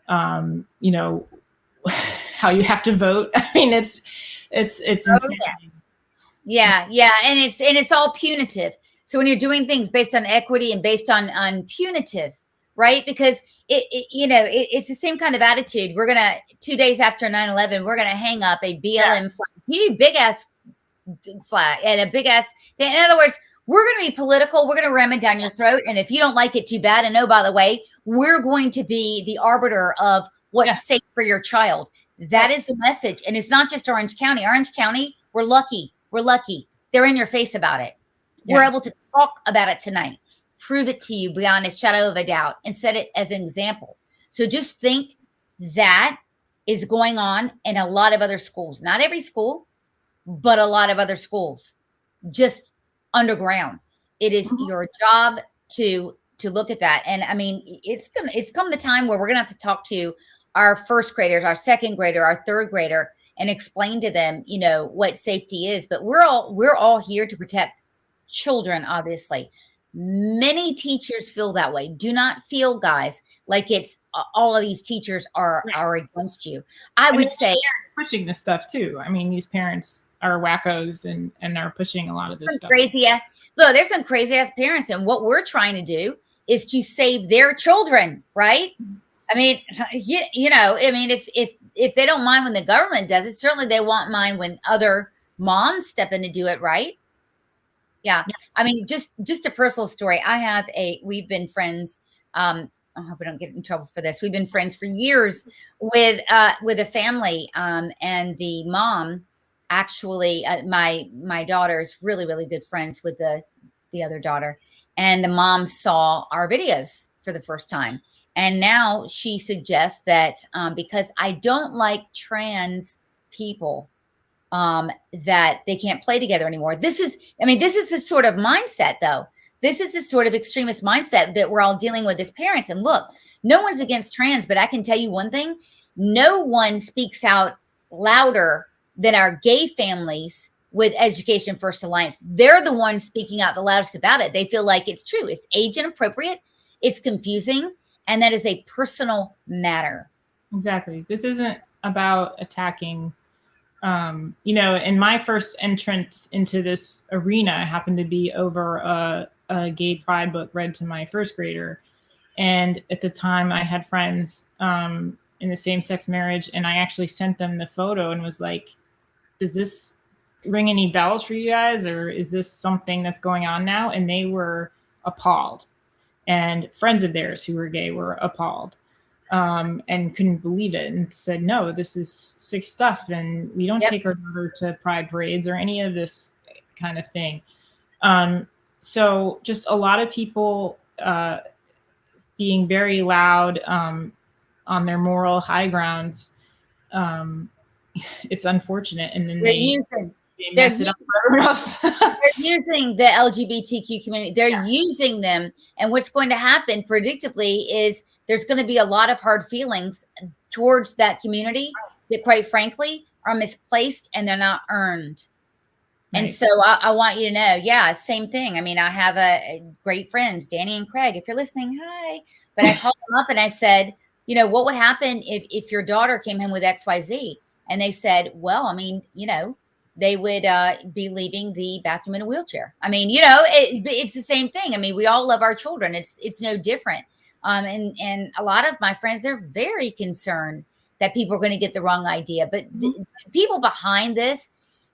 how you have to vote. I mean, it's insane. Yeah. And it's all punitive. So when you're doing things based on equity and based on punitive, right? Because it's the same kind of attitude. We're going to, 2 days after 9/11, we're going to hang up a BLM flag, big ass flag and a big ass. In other words, we're going to be political. We're going to ram it down your throat. And if you don't like it, too bad. And oh, by the way, we're going to be the arbiter of what's safe for your child. That is the message. And it's not just Orange County. Orange County, we're lucky. We're lucky. They're in your face about it. Yeah. We're able to talk about it tonight. Prove it to you beyond a shadow of a doubt and set it as an example. So just think that is going on in a lot of other schools. Not every school, but a lot of other schools. Just underground. It is your job to look at that. And I mean, it's come the time where we're gonna have to talk to our 1st graders, our 2nd grader, our 3rd grader. and explain to them, you know, what safety is. But we're all here to protect children, obviously. Many teachers feel that way. Do not feel, guys, like it's all of these teachers are against you. I would say pushing this stuff too. I mean, these parents are wackos and are pushing a lot of this stuff. Crazy ass. Look, there's some crazy ass parents, and what we're trying to do is to save their children, right? I mean, you know, I mean, if they don't mind when the government does it, certainly they won't mind when other moms step in to do it, right? Yeah. I mean, just a personal story. We've been friends. I hope I don't get in trouble for this. We've been friends for years with a family. And the mom actually, my daughter's really, really good friends with the other daughter. And the mom saw our videos for the first time. And now she suggests that because I don't like trans people, that they can't play together anymore. This is the sort of mindset, though. This is the sort of extremist mindset that we're all dealing with as parents. And look, no one's against trans, but I can tell you one thing. No one speaks out louder than our gay families with Education First Alliance. They're the ones speaking out the loudest about it. They feel like it's true. It's age inappropriate. It's confusing. And that is a personal matter. Exactly. This isn't about attacking. You know, in my first entrance into this arena happened to be over a gay pride book read to my first grader. And at the time I had friends in the same-sex marriage, and I actually sent them the photo and was like, does this ring any bells for you guys? Or is this something that's going on now? And they were appalled. And friends of theirs who were gay were appalled. And couldn't believe it and said, no, this is sick stuff. And we don't take our daughter to pride parades or any of this kind of thing. So just a lot of people being very loud on their moral high grounds. It's unfortunate. And then they mess it up for everyone else. They're using the LGBTQ community. They're using them. And what's going to happen predictably is there's going to be a lot of hard feelings towards that community that, quite frankly, are misplaced and they're not earned. Right. And so I want you to know, same thing. I mean, I have a great friends, Danny and Craig. If you're listening, hi. But I called them up and I said, you know, what would happen if your daughter came home with XYZ? And they said, well, I mean, you know, they would be leaving the bathroom in a wheelchair. I mean, you know, it's the same thing. I mean, we all love our children. It's no different. And a lot of my friends are very concerned that people are going to get the wrong idea. But the people behind this,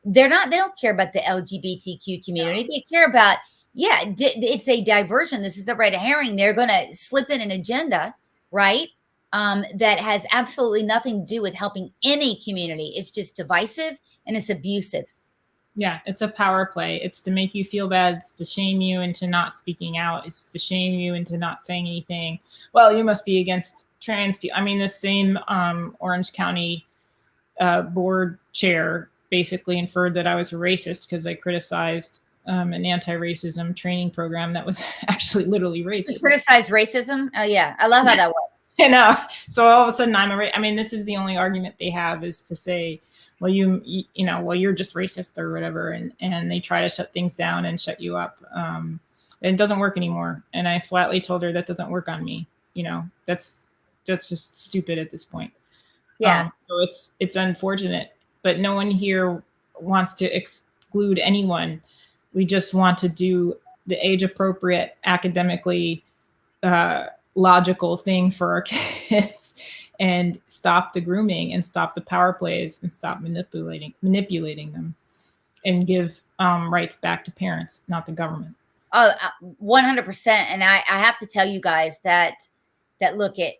they don't care about the LGBTQ community. They care about, it's a diversion. This is the red herring. They're going to slip in an agenda, right? That has absolutely nothing to do with helping any community. It's just divisive and it's abusive. Yeah, it's a power play. It's to make you feel bad. It's to shame you into not speaking out. It's to shame you into not saying anything. Well, you must be against trans people. I mean, the same Orange County board chair basically inferred that I was a racist because I criticized an anti-racism training program that was actually literally racist. You criticize racism? Oh, yeah. I love how that works. I know. So all of a sudden I mean, this is the only argument they have is to say, well, you're just racist or whatever. And they try to shut things down and shut you up. And it doesn't work anymore. And I flatly told her that doesn't work on me. You know, that's just stupid at this point. Yeah. So it's unfortunate, but no one here wants to exclude anyone. We just want to do the age appropriate, academically, logical thing for our kids and stop the grooming and stop the power plays and stop manipulating them and give rights back to parents, not the government. Oh, 100%. And I have to tell you guys that look at,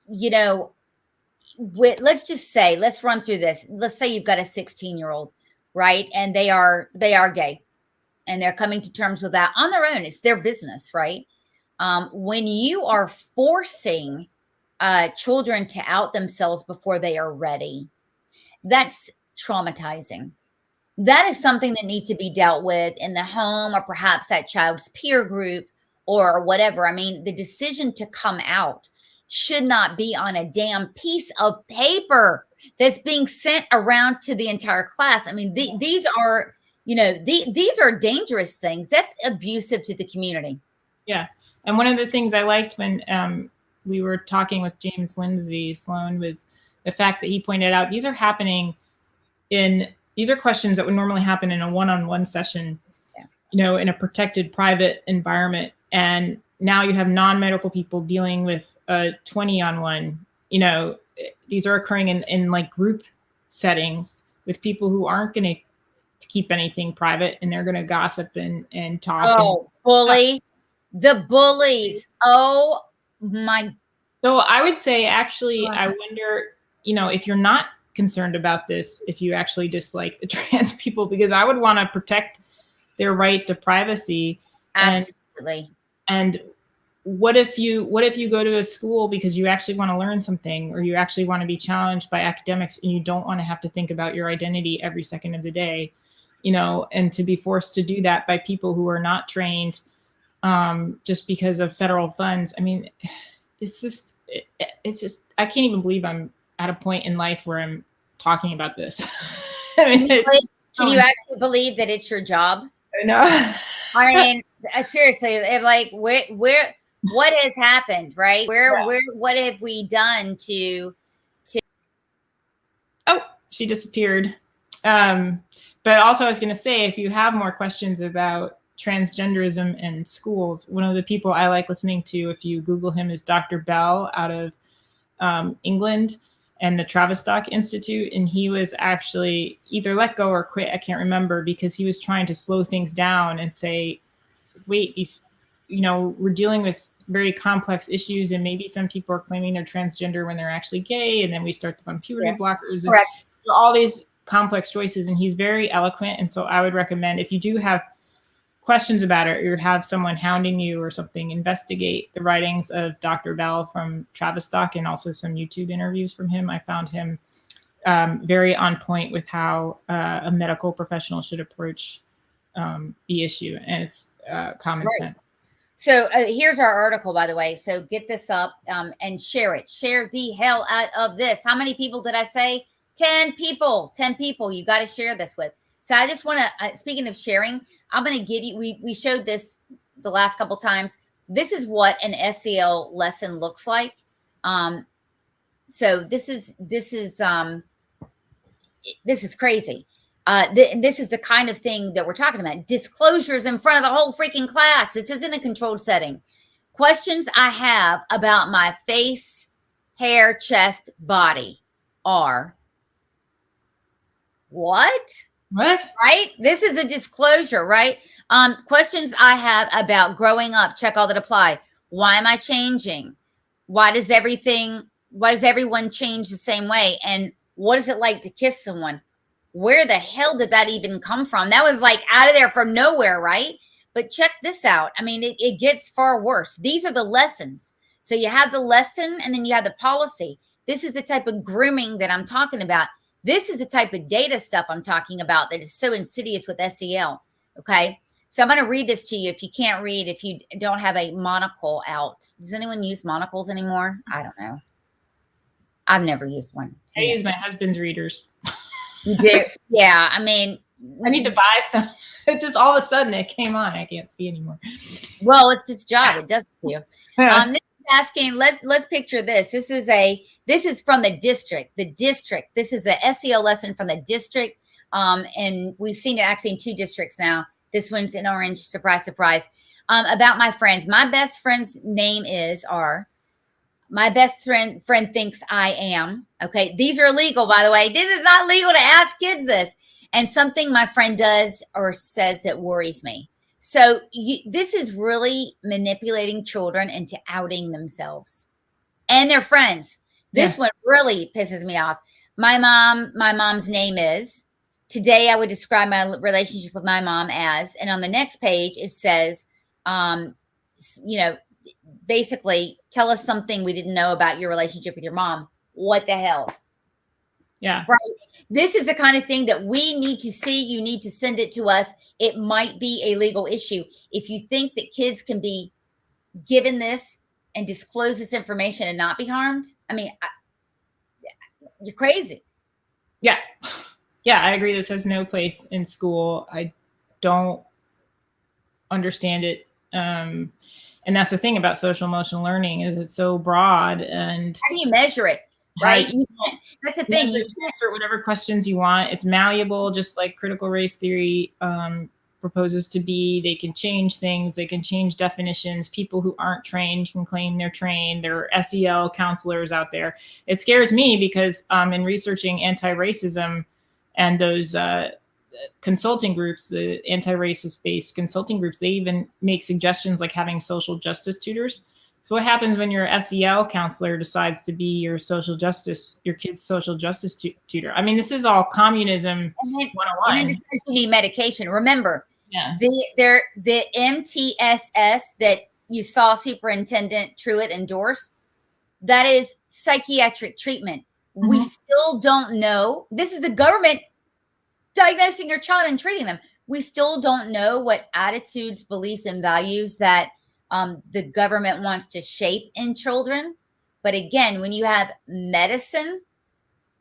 you know, let's just say, let's run through this. Let's say you've got a 16-year-old, right? And they are gay and they're coming to terms with that on their own. It's their business, right? When you are forcing children to out themselves before they are ready, that's traumatizing. That is something that needs to be dealt with in the home or perhaps that child's peer group or whatever. I mean, the decision to come out should not be on a damn piece of paper. that's being sent around to the entire class. I mean, these are, these are dangerous things. That's abusive to the community. Yeah. And one of the things I liked when we were talking with James Lindsay Sloan was the fact that he pointed out these are happening these are questions that would normally happen in a one-on-one session, in a protected private environment. And now you have non-medical people dealing with a 20-on-1. These are occurring in like group settings with people who aren't going to keep anything private, and they're going to gossip and talk. Oh, bully. The bullies. Oh my. So I would say, actually, I wonder, if you're not concerned about this, if you actually dislike the trans people, because I would want to protect their right to privacy. Absolutely. And what if you go to a school because you actually want to learn something, or you actually want to be challenged by academics, and you don't want to have to think about your identity every second of the day, and to be forced to do that by people who are not trained, just because of federal funds. I mean, it's just, I can't even believe I'm at a point in life where I'm talking about this. I mean, can you actually believe that it's your job? No. I mean, seriously, like what has happened, right? What have we done to? Oh, she disappeared. But also I was going to say, if you have more questions about transgenderism in schools, one of the people I like listening to, if you Google him, is Dr. Bell out of England and the Tavistock Institute. And he was actually either let go or quit, I can't remember, because he was trying to slow things down and say, wait, we're dealing with very complex issues, and maybe some people are claiming they're transgender when they're actually gay, and then we start them on puberty blockers, and all these complex choices. And he's very eloquent. And so I would recommend, if you do have questions about it, or have someone hounding you or something, investigate the writings of Dr. Bell from Tavistock, and also some YouTube interviews from him. I found him very on point with how a medical professional should approach the issue, and it's common sense. So here's our article, by the way. So get this up and share it. Share the hell out of this. How many people did I say? 10 people. 10 people you got to share this with. So I just want to, speaking of sharing, I'm going to give you, we showed this the last couple times. This is what an SEL lesson looks like. So this is crazy. This is the kind of thing that we're talking about. Disclosures in front of the whole freaking class. This isn't a controlled setting. Questions I have about my face, hair, chest, body are what? Right? This is a disclosure, right? Questions I have about growing up. Check all that apply. Why am I changing? Why does everyone change the same way? And what is it like to kiss someone? Where the hell did that even come from? That was like out of there from nowhere, right? But check this out. I mean, it gets far worse. These are the lessons. So you have the lesson, and then you have the policy. This is the type of grooming that I'm talking about. This is the type of data stuff I'm talking about that is so insidious with SEL. Okay. So I'm going to read this to you. If you can't read, if you don't have a monocle out. Does anyone use monocles anymore? I don't know. I've never used one. I use my husband's readers. You do? Yeah. I mean, I need to buy some. It just all of a sudden it came on. I can't see anymore. Well, it's his job. It does it to you. This is asking. Let's picture this. This is from the district. The district. This is a SEL lesson from the district, and we've seen it actually in 2 districts now. This one's in orange. Surprise, surprise. About my friends. My best friend's name is R. My best friend thinks I am. Okay. These are illegal, by the way. This is not legal to ask kids this. And something my friend does or says that worries me. So this is really manipulating children into outing themselves and their friends. This one really pisses me off. My mom's name is, today I would describe my relationship with my mom as, and on the next page it says, basically tell us something we didn't know about your relationship with your mom. What the hell? Yeah. Right. This is the kind of thing that we need to see. You need to send it to us. It might be a legal issue. If you think that kids can be given this and disclose this information and not be harmed, I mean, you're crazy. Yeah. Yeah, I agree. This has no place in school. I don't understand it. And that's the thing about social emotional learning, is it's so broad. And how do you measure it? Right? That's the thing. You can't answer whatever questions you want. It's malleable, just like critical race theory proposes to be. They can change things. They can change definitions. People who aren't trained can claim they're trained. There are SEL counselors out there. It scares me because in researching anti-racism and those consulting groups, the anti-racist based consulting groups, they even make suggestions like having social justice tutors. So what happens when your SEL counselor decides to be your kid's social justice tutor? I mean, this is all communism 101. And then it says you need medication. Remember, yeah, the MTSS that you saw Superintendent Truitt endorse, that is psychiatric treatment. Mm-hmm. We still don't know. This is the government diagnosing your child and treating them. We still don't know what attitudes, beliefs, and values that the government wants to shape in children. But again, when you have medicine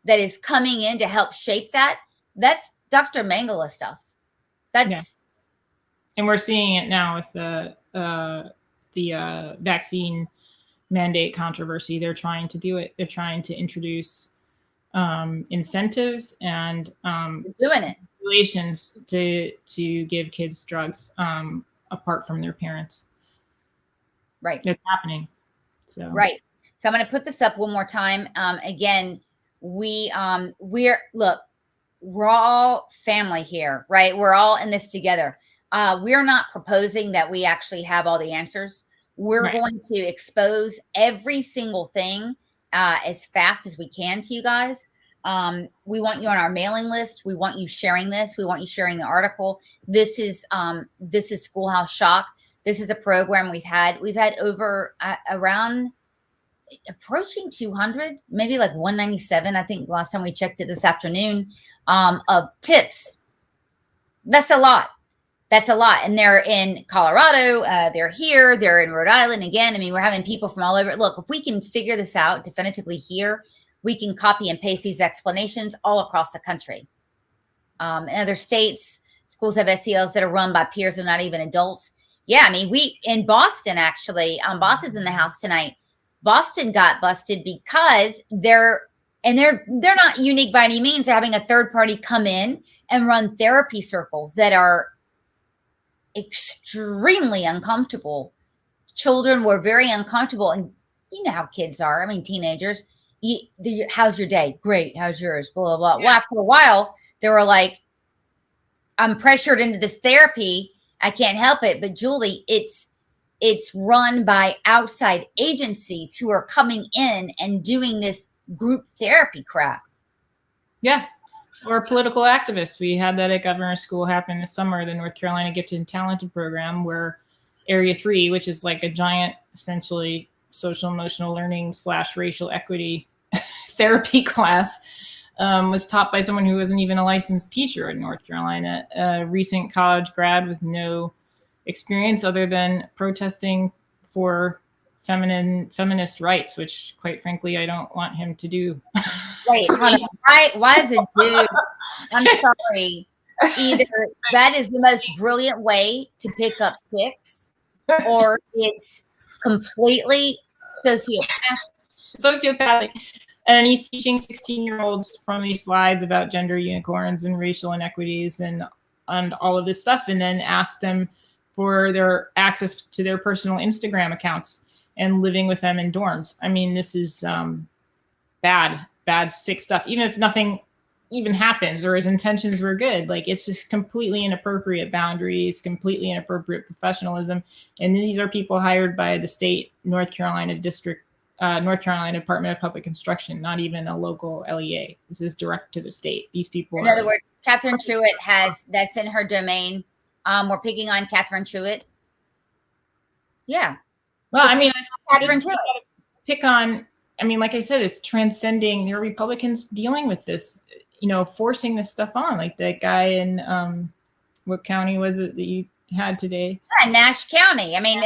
that is coming in to help shape that, that's Dr. Mengele stuff. And we're seeing it now with the vaccine mandate controversy. They're trying to do it. They're trying to introduce incentives and doing it regulations to give kids drugs apart from their parents. Right. It's happening. So right. So I'm going to put this up one more time. Again, we're all family here, right? We're all in this together. We're not proposing that we actually have all the answers. We're going to expose every single thing as fast as we can to you guys. We want you on our mailing list. We want you sharing this. We want you sharing the article. This is Schoolhouse Shock. This is a program we've had over around approaching 200, maybe like 197. I think last time we checked it this afternoon, of tips. That's a lot. And they're in Colorado. They're here. They're in Rhode Island again. I mean, we're having people from all over. Look, if we can figure this out definitively here, we can copy and paste these explanations all across the country. In other states, schools have SELs that are run by peers and not even adults. Yeah, I mean, we in Boston, actually, Boston's in the house tonight. Boston got busted because they're not unique by any means. They're having a third party come in and run therapy circles that are extremely uncomfortable. Children were very uncomfortable, and you know how kids are. I mean, teenagers. How's your day? Great. How's yours? Blah, blah, blah. Yeah. Well, after a while, they were like, I'm pressured into this therapy. I can't help it. But Julie, it's run by outside agencies who are coming in and doing this group therapy crap. Yeah. Or political activists. We had that at Governor's School happen this summer, the North Carolina Gifted and Talented program, where Area 3, which is like a giant, essentially social emotional learning / racial equity therapy class, was taught by someone who wasn't even a licensed teacher in North Carolina, a recent college grad with no experience other than protesting for feminist rights, which quite frankly, I don't want him to do. Wait, why is it dude? I'm sorry. Either that is the most brilliant way to pick up chicks, or it's completely sociopathic. And he's teaching 16-year-olds from these slides about gender unicorns and racial inequities and all of this stuff, and then ask them for their access to their personal Instagram accounts and living with them in dorms. I mean, this is bad, sick stuff. Even if nothing even happens or his intentions were good, like, it's just completely inappropriate boundaries, completely inappropriate professionalism. And these are people hired by the state North Carolina Department of Public Instruction, not even a local LEA. This is direct to the state. These people. In other words, Catherine Truitt that's in her domain. We're picking on Catherine Truitt. Yeah. Well, I mean, Catherine Truitt. Pick on. I mean, like I said, it's transcending. There are Republicans dealing with this, forcing this stuff on, like that guy in what county was it that you had today? Yeah, Nash County. I mean,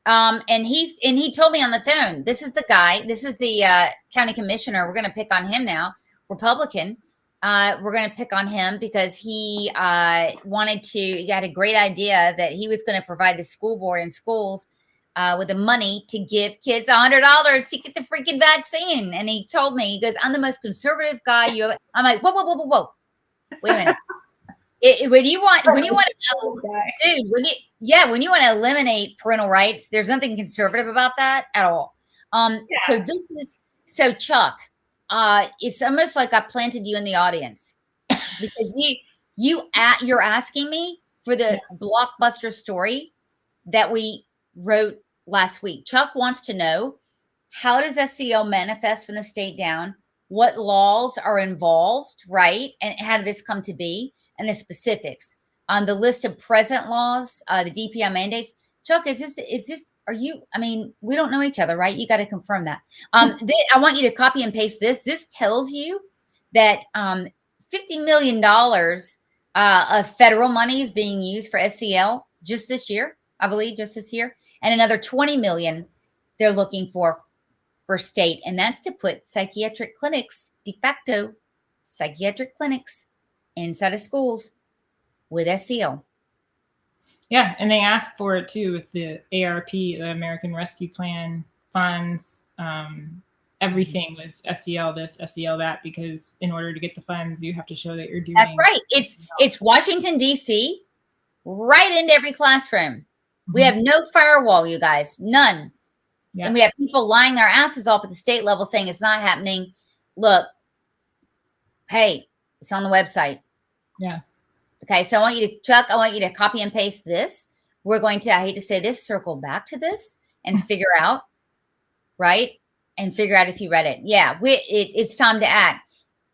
and he told me on the phone, this is the guy, this is the county commissioner. We're going to pick on him now. Republican. We're going to pick on him because he he had a great idea that he was going to provide the school board and schools with the money to give kids $100 to get the freaking vaccine. And he told me, he goes, I'm the most conservative guy you ever. I'm like, whoa. Wait a minute. When you want to eliminate parental rights, there's nothing conservative about that at all. So Chuck, it's almost like I planted you in the audience because you're asking me for the blockbuster story that we wrote last week. Chuck wants to know, how does SEL manifest from the state down? What laws are involved, right? And how did this come to be? And the specifics on the list of present laws, the DPI mandates. Chuck, are you, I mean, we don't know each other, right? You got to confirm that. I want you to copy and paste this. This tells you that $50 million of federal money is being used for SEL just this year, I believe, and another 20 million they're looking for state. And that's to put psychiatric clinics, de facto psychiatric clinics inside of schools with SEL. Yeah, and they asked for it too with the ARP, the American Rescue Plan funds. Everything was SEL this, SEL that, because in order to get the funds, you have to show that you're doing. That's right. It's Washington, D.C., right into every classroom. Mm-hmm. We have no firewall, you guys, none. Yeah. And we have people lying their asses off at the state level saying it's not happening. Look, hey, it's on the website. Yeah. Okay, so Chuck, I want you to copy and paste this. We're going to, I hate to say this, circle back to this and figure out, right? And figure out if you read it. Yeah, it's time to act.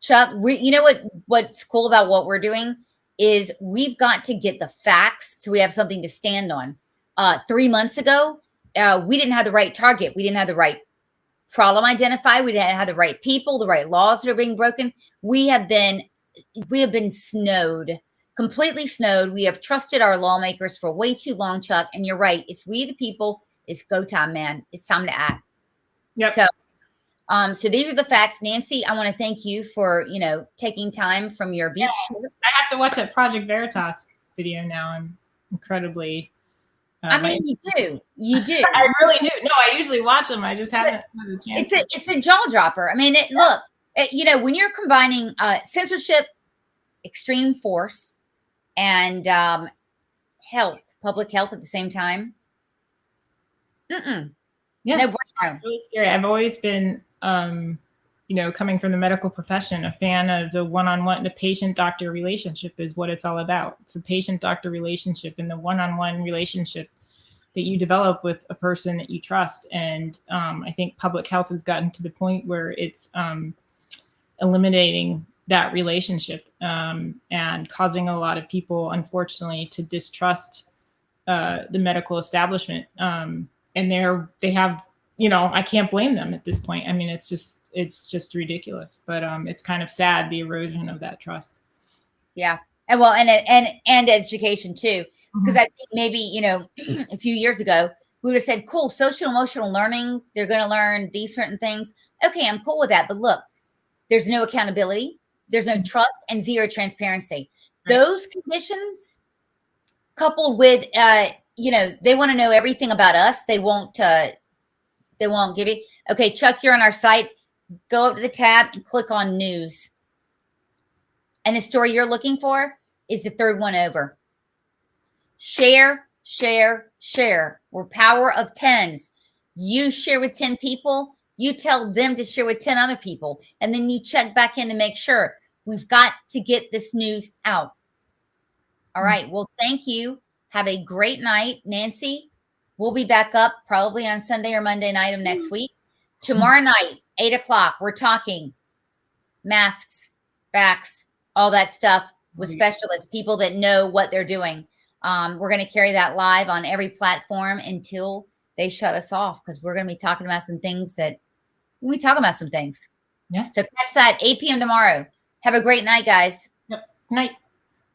Chuck, you know what's cool about what we're doing is we've got to get the facts so we have something to stand on. 3 months ago, we didn't have the right target. We didn't have the right problem identified. We didn't have the right people, the right laws that are being broken. We have been snowed, completely snowed. We have trusted our lawmakers for way too long, Chuck. And you're right. It's we the people. It's go time, man. It's time to act. Yep. So these are the facts. Nancy, I want to thank you for, taking time from your beach trip. I have to watch that Project Veritas video now. I'm incredibly... you do. I really do. No, I usually watch them. I just haven't had a chance. It's a jaw dropper. I mean, when you're combining censorship, extreme force, and public health at the same time. Yeah, it's really scary. I've always been, coming from the medical profession, a fan of the one-on-one, the patient-doctor relationship is what it's all about. It's a patient-doctor relationship and the one-on-one relationship that you develop with a person that you trust. And I think public health has gotten to the point where it's eliminating that relationship and causing a lot of people, unfortunately, to distrust the medical establishment. And they have, I can't blame them at this point. I mean, it's just ridiculous, but it's kind of sad, the erosion of that trust. Yeah. And education too. Because I think maybe, a few years ago, we would have said, cool, social emotional learning. They're going to learn these certain things. Okay, I'm cool with that. But look, there's no accountability. There's no trust and zero transparency. Right. Those conditions coupled with, they want to know everything about us. They won't give you. Okay, Chuck, you're on our site. Go up to the tab and click on news. And the story you're looking for is the third one over. Share. We're power of tens. You share with 10 people. You tell them to share with 10 other people. And then you check back in to make sure. We've got to get this news out. All right. Well, thank you. Have a great night. Nancy, we'll be back up probably on Sunday or Monday night of next week. Tomorrow night, 8:00, we're talking masks, vax, all that stuff with specialists, people that know what they're doing. We're going to carry that live on every platform until they shut us off, because we're going to be talking about some things Yeah. So catch that 8 p.m. tomorrow. Have a great night, guys. Yep. Night.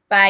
Bye.